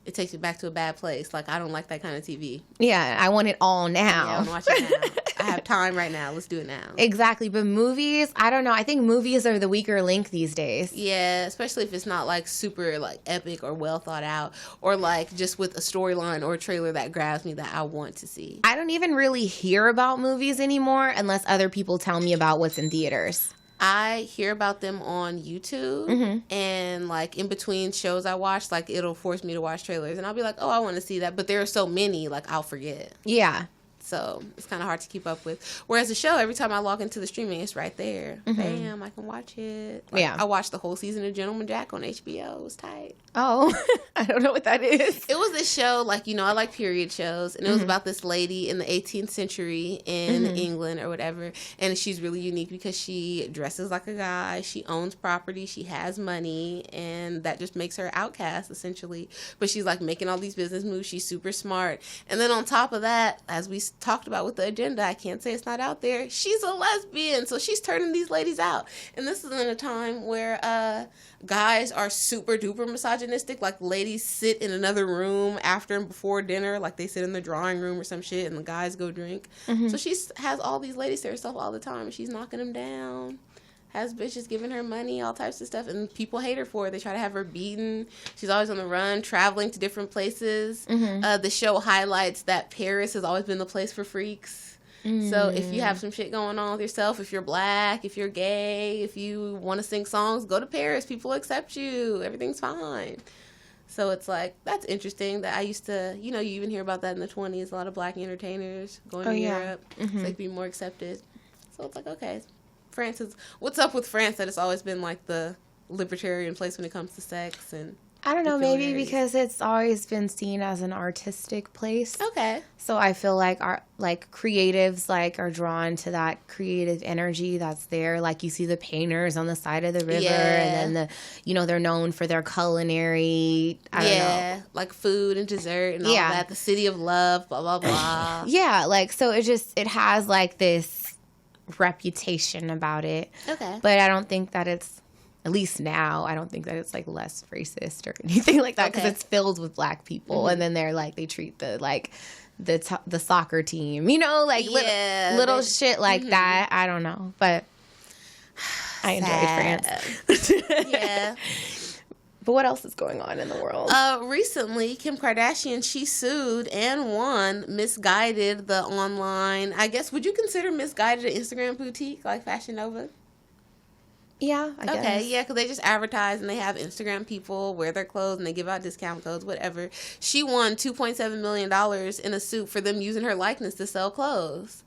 It takes me back to a bad place. Like, I don't like that kind of TV. Yeah, I want it all now. Yeah, I want to watch it now. I have time right now. Let's do it now. Exactly. But movies, I don't know. I think movies are the weaker link these days. Yeah, especially if it's not, like, super, like, epic or well thought out. Or, like, just with a storyline or a trailer that grabs me that I want to see. I don't even really hear about movies anymore unless other people tell me about what's in theaters. I hear about them on YouTube, and, like, in between shows I watch, like, it'll force me to watch trailers, and I'll be like, oh, I want to see that, but there are so many, like, I'll forget. Yeah. So it's kind of hard to keep up with. Whereas the show, every time I log into the streaming, it's right there. Bam, I can watch it. Like, I watched the whole season of Gentleman Jack on HBO. It was tight. Oh, I don't know what that is. It was this show, like, you know, I like period shows. And it was about this lady in the 18th century in England or whatever. And she's really unique because she dresses like a guy. She owns property. She has money. And that just makes her outcast, essentially. But she's, like, making all these business moves. She's super smart. And then on top of that, as we talked about with the agenda, I can't say it's not out there, she's a lesbian. So she's turning these ladies out. And this is in a time where guys are super duper misogynistic. Like, ladies sit in another room after and before dinner, like they sit in the drawing room or some shit, and the guys go drink. So she has all these ladies to herself all the time, and she's knocking them down, has bitches giving her money, all types of stuff, and people hate her for it. They try to have her beaten. She's always on the run, traveling to different places. The show highlights that Paris has always been the place for freaks. So if you have some shit going on with yourself, if you're black, if you're gay, if you want to sing songs, go to Paris. People accept you. Everything's fine. So it's like, that's interesting that I used to, you know, you even hear about that in the 20s, a lot of black entertainers going to Europe so they could be more accepted. So it's like, okay, France is, what's up with France that it's always been like the libertarian place when it comes to sex and I don't know, maybe because it's always been seen as an artistic place. Okay. So I feel like our creatives are drawn to that creative energy that's there. Like you see the painters on the side of the river, and then they're known for their culinary. I don't know, like food and dessert and all that. The city of love, blah blah blah. So it has like this reputation about it. Okay. But I don't think that it's. At least now, I don't think that it's, less racist or anything like that because it's filled with black people. And then they're, they treat the soccer team, little shit like that. I don't know. But I enjoy France. Yeah. But what else is going on in the world? Recently, Kim Kardashian, she sued and won Misguided, the online, I guess, would you consider Misguided an Instagram boutique like Fashion Nova? Yeah, I guess. Okay, yeah, because they just advertise and they have Instagram people wear their clothes and they give out discount codes, whatever. She won $2.7 million in a suit for them using her likeness to sell clothes.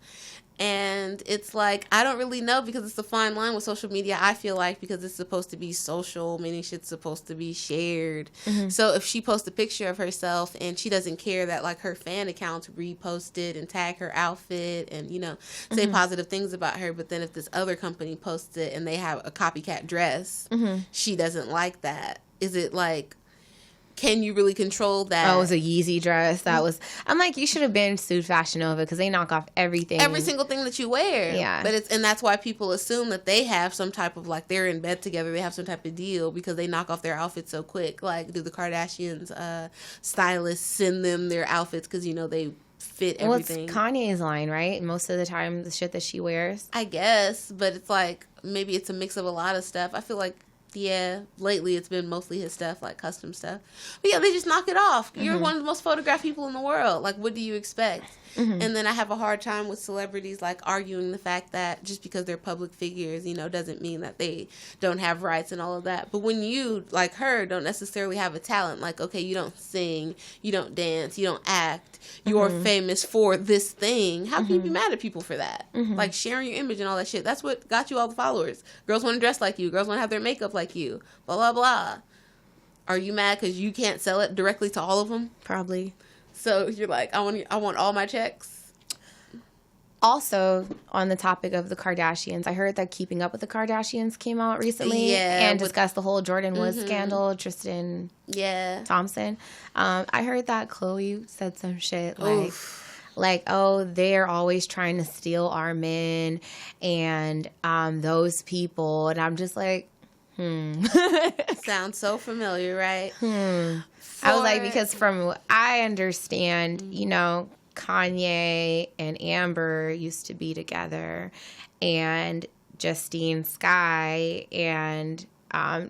And it's like, I don't really know because it's a fine line with social media, I feel like, because it's supposed to be social, meaning shit's supposed to be shared. So if she posts a picture of herself and she doesn't care that, her fan accounts repost it and tag her outfit and, say positive things about her, but then if this other company posts it and they have a copycat dress, she doesn't like that. Is it can you really control that? Oh, it was a Yeezy dress. I'm like, you should have been sued Fashion Nova because they knock off everything. Every single thing that you wear. Yeah. And that's why people assume that they have some type of, they're in bed together, they have some type of deal because they knock off their outfits so quick. Do the Kardashians, stylists send them their outfits because, they fit everything. Well, it's Kanye's line, right? Most of the time, the shit that she wears. I guess, but it's maybe it's a mix of a lot of stuff. I feel like Yeah, lately it's been mostly his stuff, like custom stuff. But yeah, they just knock it off. You're one of the most photographed people in the world. Like, what do you expect? And then I have a hard time with celebrities, like, arguing the fact that just because they're public figures, you know, doesn't mean that they don't have rights and all of that. But when you, like her, don't necessarily have a talent, like, okay, you don't sing, you don't dance, you don't act, you're famous for this thing, how can you be mad at people for that? Like, sharing your image and all that shit, that's what got you all the followers. Girls want to dress like you. Girls want to have their makeup like you. Blah, blah, blah. Are you mad because you can't sell it directly to all of them? Probably. So you're like, I want all my checks. Also, on the topic of the Kardashians, I heard that Keeping Up with the Kardashians came out recently and discussed the whole Jordan Woods scandal, Tristan Thompson. I heard that Khloe said some shit like, oh, they're always trying to steal our men and those people. And I'm just like, Sounds so familiar, right? I was like, because from what I understand, you know, Kanye and Amber used to be together, and Justine Skye and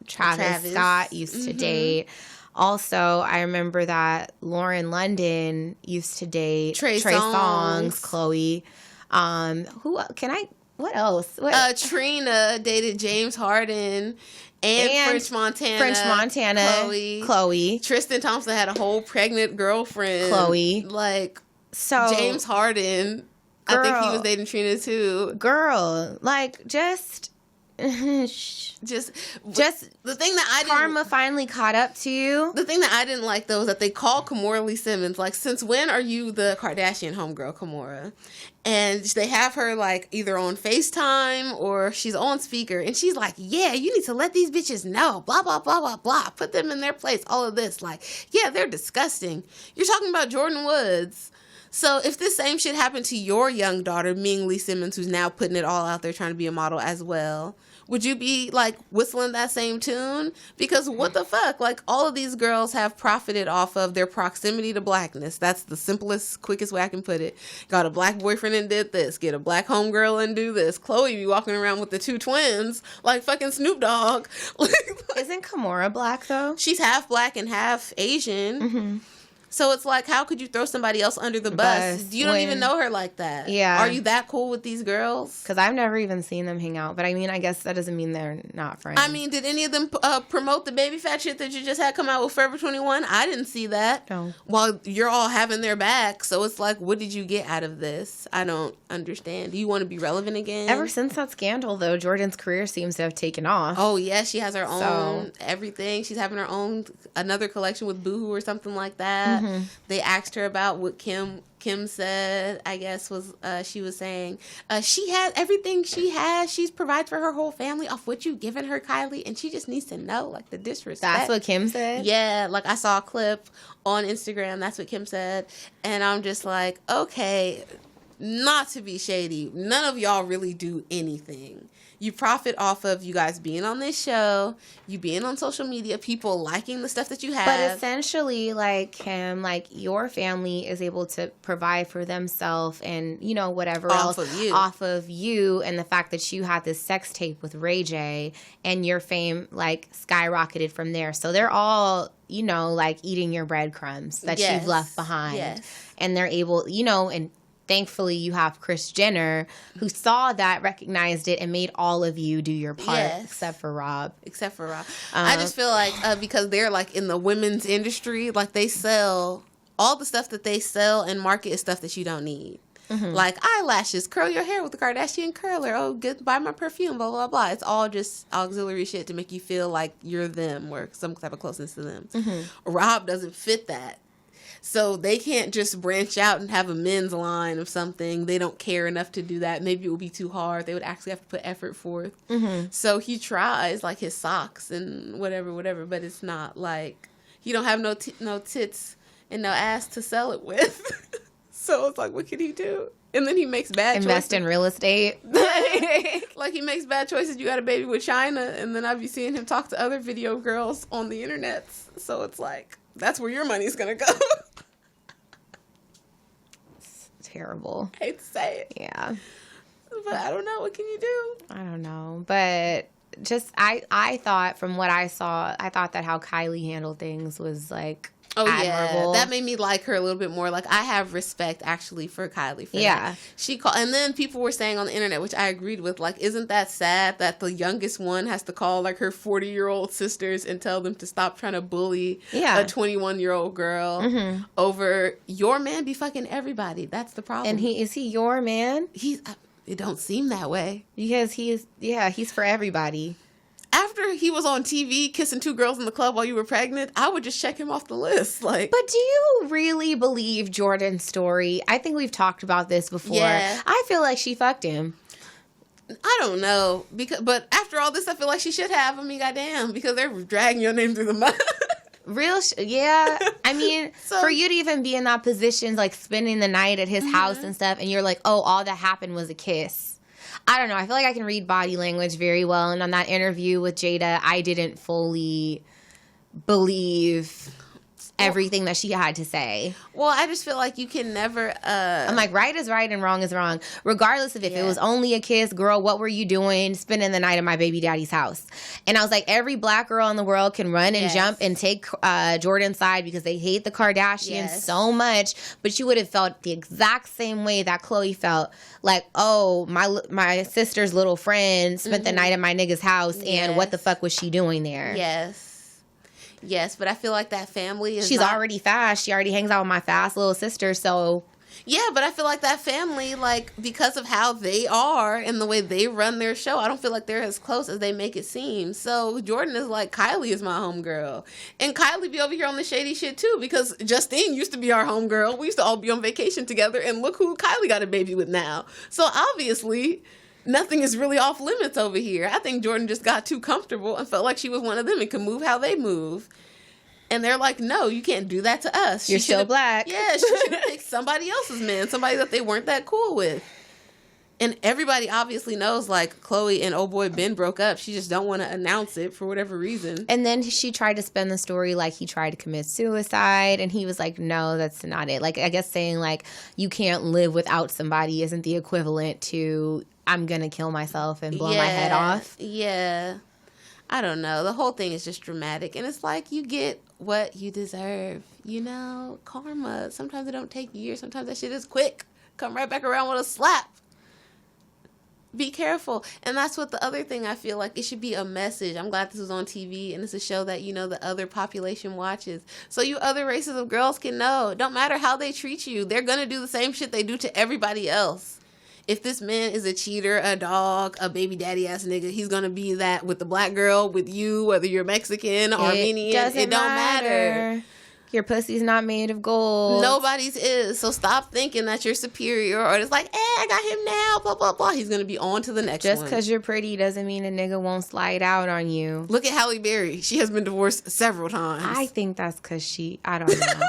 Travis Scott used to date. Also, I remember that Lauren London used to date Trey Songz, Chloe. What else? Trina dated James Harden and French Montana. Chloe. Tristan Thompson had a whole pregnant girlfriend. Chloe. Like, so James Harden, I think he was dating Trina too. Girl, like, just the thing that I didn't, karma finally caught up to you. The thing that I didn't like though is that they call Kamaiyah Lee Simmons, like, since when are you the Kardashian homegirl, Kamaiyah? And they have her like either on FaceTime or she's on speaker, and she's like, yeah, you need to let these bitches know, blah blah blah blah blah, put them in their place, all of this, like, yeah, they're disgusting. You're talking about Jordan Woods. So if this same shit happened to your young daughter, Ming Lee Simmons, who's now putting it all out there trying to be a model as well, would you be, like, whistling that same tune? Because what the fuck? Like, all of these girls have profited off of their proximity to blackness. That's the simplest, quickest way I can put it. Got a black boyfriend and did this. Get a black homegirl and do this. Chloe be walking around with the two twins like fucking Snoop Dogg. Isn't Kamaiyah black, though? She's half black and half Asian. So it's like, how could you throw somebody else under the bus? You don't even know her like that. Yeah. Are you that cool with these girls? Because I've never even seen them hang out. But I mean, I guess that doesn't mean they're not friends. I mean, did any of them promote the baby fat shit that you just had come out with Forever 21? I didn't see that. No. While you're all having their back. So it's like, what did you get out of this? I don't understand. Do you want to be relevant again? Ever since that scandal, though, Jordan's career seems to have taken off. Oh, yeah. She has her own everything. She's having her own, another collection with Boohoo or something like that. They asked her about what Kim said, I guess, was she was saying she has everything she has. She's provided for her whole family off what you've given her, Kylie, and she just needs to know, like, the disrespect. That's what Kim said? Yeah, like, I saw a clip on Instagram. That's what Kim said. And I'm just like, okay, not to be shady, none of y'all really do anything. You profit off of you guys being on this show, you being on social media, people liking the stuff that you have. But essentially, like, Kim, like, your family is able to provide for themselves and, you know, whatever off of you. And the fact that you had this sex tape with Ray J and your fame, like, skyrocketed from there. So they're all, you know, like, eating your breadcrumbs that you've left behind. Yes. And they're able, you know, and thankfully, you have Kris Jenner, who saw that, recognized it, and made all of you do your part, except for Rob. I just feel like because they're, like, in the women's industry, like, they sell, all the stuff that they sell and market is stuff that you don't need. Like, eyelashes, curl your hair with the Kardashian curler. Oh, buy my perfume, blah, blah, blah. It's all just auxiliary shit to make you feel like you're them or some type of closeness to them. Rob doesn't fit that. So they can't just branch out and have a men's line of something. They don't care enough to do that. Maybe it would be too hard. They would actually have to put effort forth. So he tries, like, his socks and whatever. But it's not like, he don't have no tits and no ass to sell it with. So it's like, what can he do? And then he makes bad choices. Invest in real estate. Like, he makes bad choices. You got a baby with China. And then I'd be seeing him talk to other video girls on the internet. So it's like, that's where your money's going to go. Terrible. I hate to say it. Yeah. But I don't know. What can you do? I don't know. But I thought from what I saw, I thought that how Kylie handled things was like admirable. Yeah, that made me like her a little bit more. Like, I have respect actually for Kylie for that. She called, and then people were saying on the internet, which I agreed with, like, isn't that sad that the youngest one has to call like her 40-year-old sisters and tell them to stop trying to bully a 21-year-old girl over your man be fucking everybody. That's the problem. And is he your man? It don't seem that way. Because he's for everybody. After he was on TV kissing 2 girls in the club while you were pregnant, I would just check him off the list. Like, but do you really believe Jordan's story? I think we've talked about this before. Yeah. I feel like she fucked him. I don't know, but after all this, I feel like she should have. I mean, goddamn, because they're dragging your name through the mud. Yeah. I mean, for you to even be in that position, like spending the night at his house and stuff, and you're like, oh, all that happened was a kiss. I don't know. I feel like I can read body language very well. And on that interview with Jada, I didn't fully believe everything that she had to say. Well, I just feel like you can never... I'm like, right is right and wrong is wrong. Regardless of if it was only a kiss, girl, what were you doing spending the night at my baby daddy's house? And I was like, every black girl in the world can run and jump and take Jordan's side because they hate the Kardashians so much. But you would have felt the exact same way that Khloe felt. Like, oh, my sister's little friend spent the night at my nigga's house, and what the fuck was she doing there? Yes, but I feel like that family is... She's already fast. She already hangs out with my fast little sister, so... Yeah, but I feel like that family, like, because of how they are and the way they run their show, I don't feel like they're as close as they make it seem. So Jordan is like, Kylie is my homegirl. And Kylie be over here on the shady shit, too, because Justine used to be our homegirl. We used to all be on vacation together, and look who Kylie got a baby with now. So obviously... nothing is really off limits over here. I think Jordan just got too comfortable and felt like she was one of them and could move how they move. And they're like, no, you can't do that to us. You're still black. Yeah, she should have picked somebody else's man, somebody that they weren't that cool with. And everybody obviously knows, like, Khloe and old boy Ben broke up. She just don't want to announce it for whatever reason. And then she tried to spin the story like he tried to commit suicide. And he was like, no, that's not it. Like, I guess saying, like, you can't live without somebody isn't the equivalent to... I'm going to kill myself and blow my head off. Yeah. I don't know. The whole thing is just dramatic. And it's like you get what you deserve. You know, karma. Sometimes it don't take years. Sometimes that shit is quick. Come right back around with a slap. Be careful. And that's what the other thing I feel like. It should be a message. I'm glad this was on TV and it's a show that, you know, the other population watches. So you other races of girls can know. Don't matter how they treat you. They're going to do the same shit they do to everybody else. If this man is a cheater, a dog, a baby daddy ass nigga, he's gonna be that with the black girl, with you, whether you're Mexican, Armenian, it don't matter. Your pussy's not made of gold. Nobody's is. So stop thinking that you're superior or it's like, I got him now, blah, blah, blah. He's gonna be on to the next one. Just because you're pretty doesn't mean a nigga won't slide out on you. Look at Halle Berry. She has been divorced several times. I think that's because I don't know.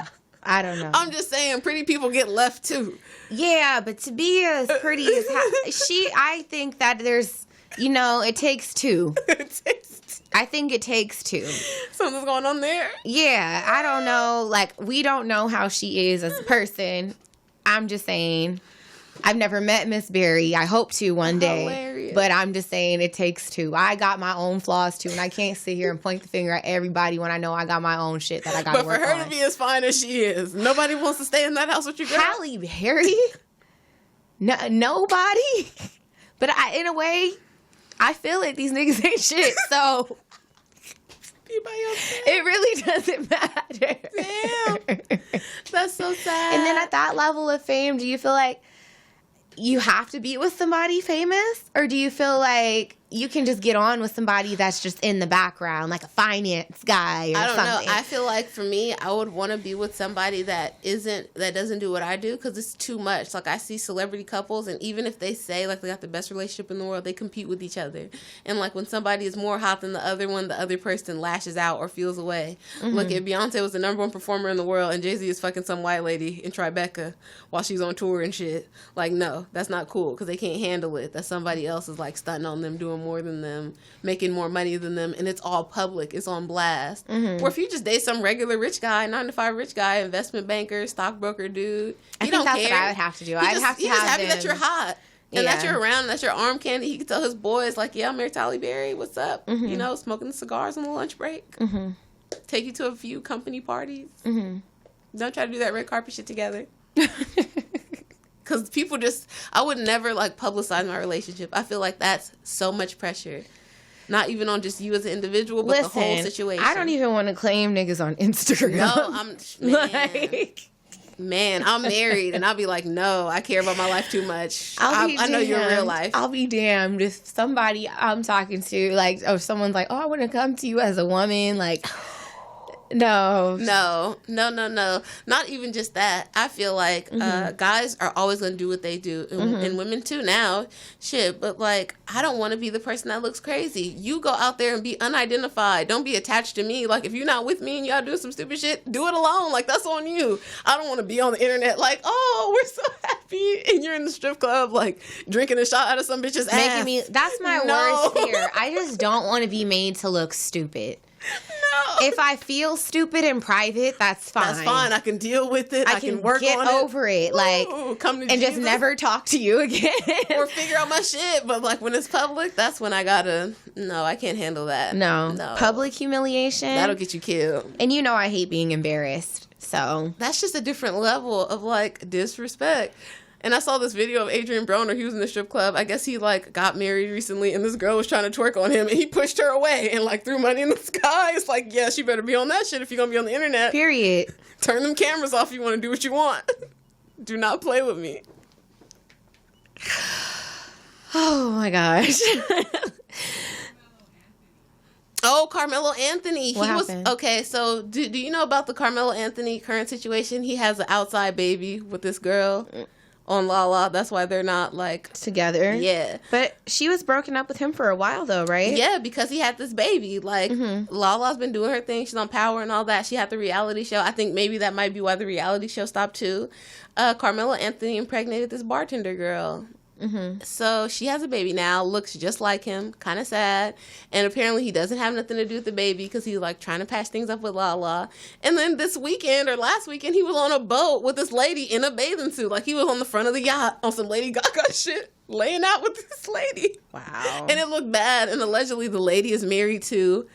I don't know. I'm just saying, pretty people get left too. Yeah, but to be as pretty as I think that there's, you know, it takes two. I think it takes two. Something's going on there. Yeah, I don't know. Like, we don't know how she is as a person. I'm just saying. I've never met Miss Berry. I hope to one day. Hilarious. But I'm just saying it takes two. I got my own flaws too, and I can't sit here and point the finger at everybody when I know I got my own shit that I got to work on. But for her to be as fine as she is, nobody wants to stay in that house with you, girl. Halle Berry? No, nobody? But in a way, I feel it. These niggas ain't shit, so... It really doesn't matter. Damn. That's so sad. And then at that level of fame, do you feel like you have to be with somebody famous? Or do you feel like you can just get on with somebody that's just in the background, like a finance guy or something? I don't know. I feel like for me, I would want to be with somebody that doesn't do what I do because it's too much. Like, I see celebrity couples, and even if they say, like, they got the best relationship in the world, they compete with each other. And, like, when somebody is more hot than the other one, the other person lashes out or feels away. Mm-hmm. Look, if Beyonce was the number one performer in the world and Jay-Z is fucking some white lady in Tribeca while she's on tour and shit, like, no, that's not cool because they can't handle it. That somebody else is, like, stunting on them, doing more than them, making more money than them, and it's all public. It's on blast. Mm-hmm. Or if you just date some regular rich guy, 9-to-5 rich guy, investment banker, stockbroker dude, I think that's what I would have to do. I'd have to have happy them. that you're hot. And that you're around, that's your arm candy. He can tell his boys, like, yeah, I'm married to Halle Berry. What's up? Mm-hmm. You know, smoking cigars on the lunch break. Mm-hmm. Take you to a few company parties. Mm-hmm. Don't try to do that red carpet shit together. Because people just, I would never, like, publicize my relationship. I feel like that's so much pressure. Not even on just you as an individual, but the whole situation. I don't even want to claim niggas on Instagram. No, man, I'm married, and I'll be like, no, I care about my life too much. I know you're in real life. I'll be damned if somebody I'm talking to, like, or someone's like, oh, I want to come to you as a woman, like... No. Not even just that. I feel like guys are always going to do what they do. And women too now. Shit. But like, I don't want to be the person that looks crazy. You go out there and be unidentified. Don't be attached to me. Like, if you're not with me and y'all do some stupid shit, do it alone. Like, that's on you. I don't want to be on the internet like, oh, we're so happy. And you're in the strip club, like, drinking a shot out of some bitch's ass. That's my worst fear. I just don't want to be made to look stupid. No. If I feel stupid in private, that's fine. That's fine. I can deal with it. I can work on it. Get over it. Like, come to and Jesus. Just never talk to you again. Or figure out my shit. But like when it's public, that's when I gotta, no, I can't handle that. No. Public humiliation. That'll get you killed. And you know I hate being embarrassed. So. That's just a different level of like disrespect. And I saw this video of Adrian Broner. He was in the strip club. I guess he, like, got married recently, and this girl was trying to twerk on him, and he pushed her away and, like, threw money in the sky. It's like, yeah, she better be on that shit if you're going to be on the internet. Period. Turn them cameras off if you want to do what you want. Do not play with me. Oh, my gosh. Oh, Carmelo Anthony. What happened? Okay, so do you know about the Carmelo Anthony current situation? He has an outside baby with this girl. On Lala, that's why they're not like together. Yeah, but she was broken up with him for a while though, right? Yeah, because he had this baby. Like Lala's been doing her thing. She's on Power and all that. She had the reality show. I think maybe that might be why the reality show stopped too. Carmelo Anthony impregnated this bartender girl. So she has a baby now, looks just like him, kind of sad, and apparently he doesn't have nothing to do with the baby because he's like trying to patch things up with Lala. And then this weekend or last weekend he was on a boat with this lady in a bathing suit, like he was on the front of the yacht on some Lady Gaga shit, laying out with this lady. Wow. And it looked bad, and allegedly the lady is married too.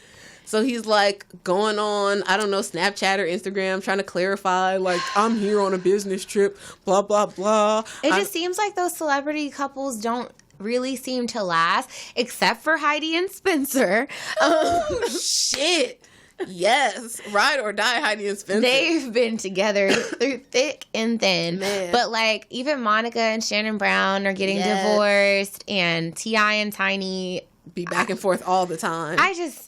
So he's like going on, I don't know, Snapchat or Instagram, trying to clarify, like, I'm here on a business trip, blah, blah, blah. It just seems like those celebrity couples don't really seem to last, except for Heidi and Spencer. Oh, shit. Yes. Ride or die, Heidi and Spencer. They've been together through thick and thin. Man. But, like, even Monica and Shannon Brown are getting divorced, and T.I. and Tiny... be back and forth all the time.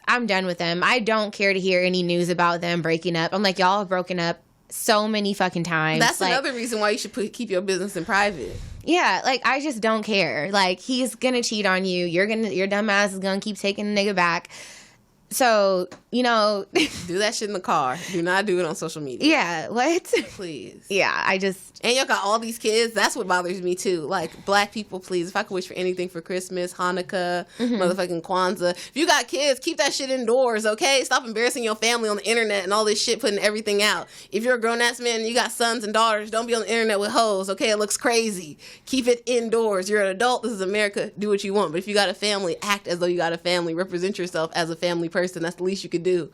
I'm done with them. I don't care to hear any news about them breaking up. I'm like, y'all have broken up so many fucking times. That's like, another reason why you should keep your business in private. Yeah, like, I just don't care. Like, he's gonna cheat on you. Your dumb ass is gonna keep taking the nigga back. So, you know... do that shit in the car. Do not do it on social media. Yeah, what? Please. Yeah, I just... And y'all got all these kids. That's what bothers me, too. Like, black people, please. If I could wish for anything for Christmas, Hanukkah, motherfucking Kwanzaa. If you got kids, keep that shit indoors, okay? Stop embarrassing your family on the internet and all this shit, putting everything out. If you're a grown-ass man and you got sons and daughters, don't be on the internet with hoes, okay? It looks crazy. Keep it indoors. You're an adult. This is America. Do what you want. But if you got a family, act as though you got a family. Represent yourself as a family person. That's the least you could do.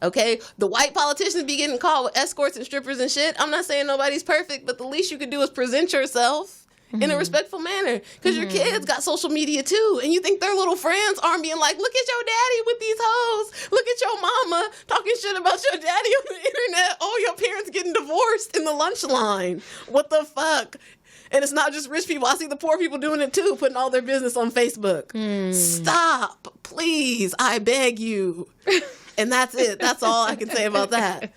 Okay? The white politicians be getting caught with escorts and strippers and shit. I'm not saying nobody's perfect, but the least you could do is present yourself in a respectful manner. Because your kids got social media too, and you think their little friends aren't being like, look at your daddy with these hoes. Look at your mama talking shit about your daddy on the internet. Oh, your parents getting divorced in the lunch line. What the fuck? And it's not just rich people. I see the poor people doing it too, putting all their business on Facebook. Stop, please. I beg you. And that's it. That's all I can say about that.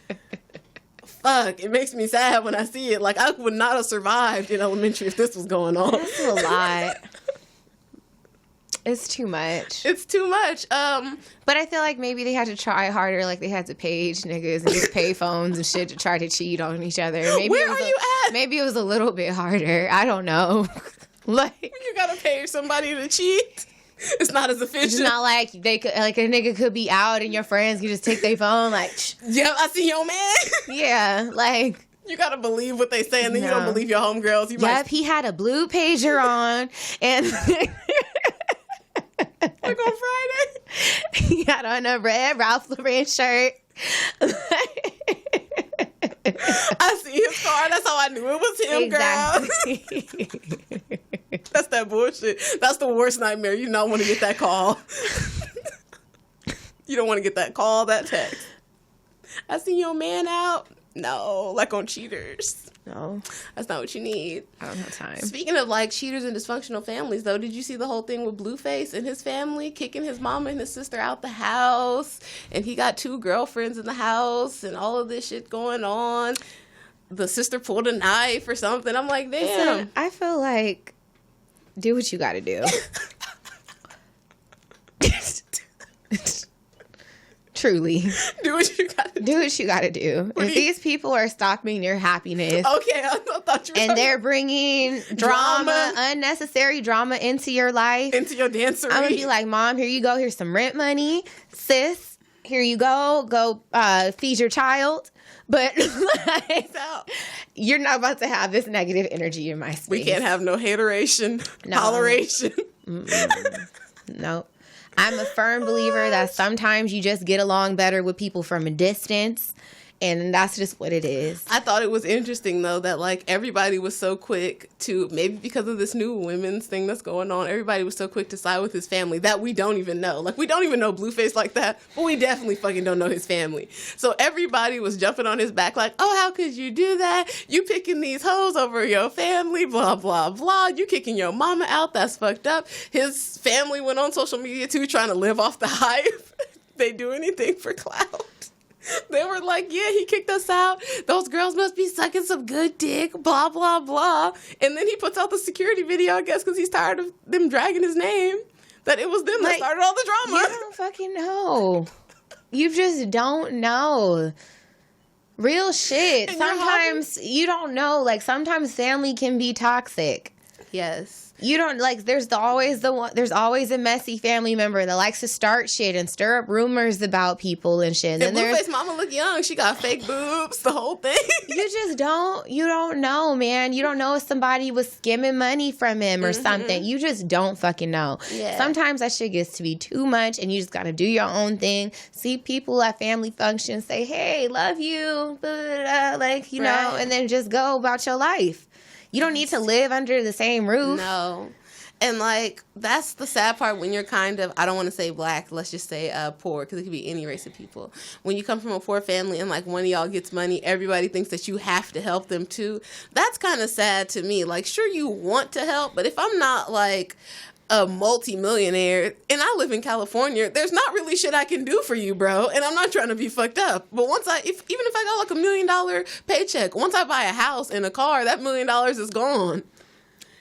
Fuck, it makes me sad when I see it. Like, I would not have survived in elementary if this was going on. That's a lot. It's too much. It's too much. But I feel like maybe they had to try harder. Like, they had to page niggas and just pay phones and shit to try to cheat on each other. Maybe where are you at? Maybe it was a little bit harder. I don't know. Like, you gotta pay somebody to cheat. It's not as efficient. It's not like they could, like, a nigga could be out and your friends could just take their phone. Like, yeah, I see your man. Yeah, like, You gotta believe what they say, and then you don't believe your homegirls. He had a blue pager on, and like on Friday, he had on a red Ralph Lauren shirt. I see his car. That's how I knew it was him, Exactly. girl. That's that bullshit. That's the worst nightmare. You don't want to get that call. You don't want to get that call, that text. I seen your man out. No, like on Cheaters. No. That's not what you need. I don't have time. Speaking of like cheaters and dysfunctional families, though, did you see the whole thing with Blueface and his family kicking his mama and his sister out the house? And he got 2 girlfriends in the house and all of this shit going on. The sister pulled a knife or something. I'm like, damn. Listen, I feel like, do what you gotta do. Truly. Do what you gotta do. Do what you gotta do. If these people are stopping your happiness. Okay, I thought you were and they're bringing drama, unnecessary drama into your life. Into your dancery. I'm gonna be like, Mom, here you go. Here's some rent money. Sis, here you go. Go feed your child. But like, you're not about to have this negative energy in my space. We can't have no hateration, toleration. No. I'm a firm believer that sometimes you just get along better with people from a distance. And that's just what it is. I thought it was interesting, though, that, like, everybody was so quick to, maybe because of this new women's thing that's going on, everybody was so quick to side with his family that we don't even know. Like, we don't even know Blueface like that, but we definitely fucking don't know his family. So everybody was jumping on his back like, oh, how could you do that? You picking these hoes over your family, blah, blah, blah. You kicking your mama out. That's fucked up. His family went on social media, too, trying to live off the hype. They do anything for clout. They were like, yeah, he kicked us out. Those girls must be sucking some good dick, blah, blah, blah. And then he puts out the security video, I guess, because he's tired of them dragging his name, that it was them that started all the drama. You don't fucking know. You just don't know. Real shit. And sometimes you don't know. Like, sometimes family can be toxic. Yes. You don't, like, there's always a messy family member that likes to start shit and stir up rumors about people and shit. And Blueface mama look young. She got fake boobs, the whole thing. You don't know, man. You don't know if somebody was skimming money from him or something. You just don't fucking know. Yeah. Sometimes that shit gets to be too much and you just got to do your own thing. See people at family functions, say, hey, love you, like, you know, and then just go about your life. You don't need to live under the same roof. No. And, like, that's the sad part when you're kind of, I don't want to say black, let's just say poor, because it could be any race of people. When you come from a poor family and, like, one of y'all gets money, everybody thinks that you have to help them, too. That's kind of sad to me. Like, sure, you want to help, but if I'm not, like, a multi-millionaire and I live in California, there's not really shit I can do for you, bro. And I'm not trying to be fucked up. But even if I got like $1 million paycheck, once I buy a house and a car, that $1 million is gone.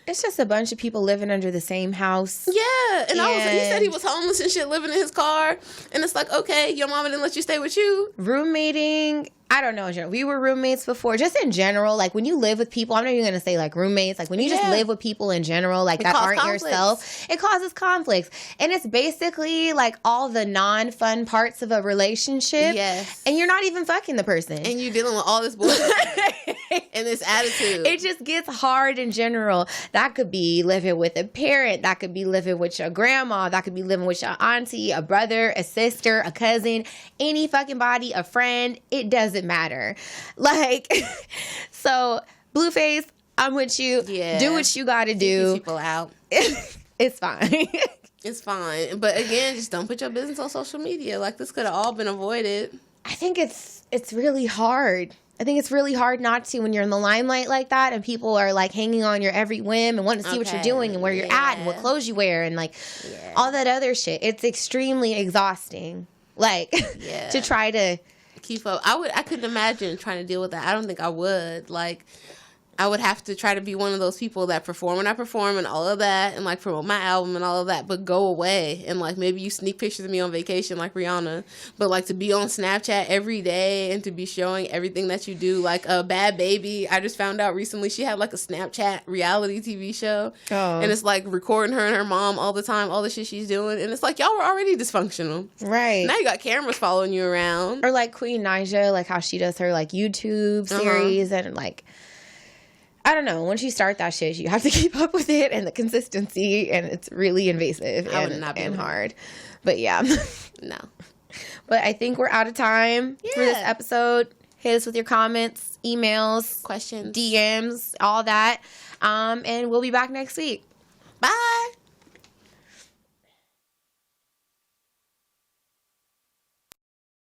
It's just a bunch of people living under the same house. Yeah. And he said he was homeless and shit, living in his car. And it's like, okay, your mama didn't let you stay with you. Roommating. I don't know. We were roommates before. Just in general, like when you live with people, I'm not even going to say like roommates. Like when you just live with people in general, like that aren't yourself, it causes conflicts. And it's basically like all the non-fun parts of a relationship. Yes. And you're not even fucking the person. And you're dealing with all this bullshit and this attitude. It just gets hard in general. That could be living with a parent. That could be living with your grandma. That could be living with your auntie, a brother, a sister, a cousin, any fucking body, a friend. It doesn't matter. Like, so Blueface, I'm with you. Yeah. Do what you gotta do. People out. It's fine. It's fine. But again, just don't put your business on social media. Like, this could have all been avoided. I think it's really hard. I think it's really hard not to when you're in the limelight like that and people are like hanging on your every whim and wanting to see what you're doing and where you're at and what clothes you wear and like all that other shit. It's extremely exhausting. Like to try to keep up. I couldn't imagine trying to deal with that. I don't think I would. Like, I would have to try to be one of those people that perform when I perform and all of that, and like promote my album and all of that, but go away and like maybe you sneak pictures of me on vacation like Rihanna, but like to be on Snapchat every day and to be showing everything that you do, like a Bad Baby. I just found out recently she had like a Snapchat reality TV show, and it's like recording her and her mom all the time, all the shit she's doing, and it's like y'all were already dysfunctional, right? Now you got cameras following you around. Or like Queen Naija, like how she does her like YouTube series, and like, I don't know, once you start that shit, you have to keep up with it and the consistency, and it's really invasive and hard. But yeah. No. But I think we're out of time for this episode. Hit us with your comments, emails, questions, DMs, all that. And we'll be back next week. Bye.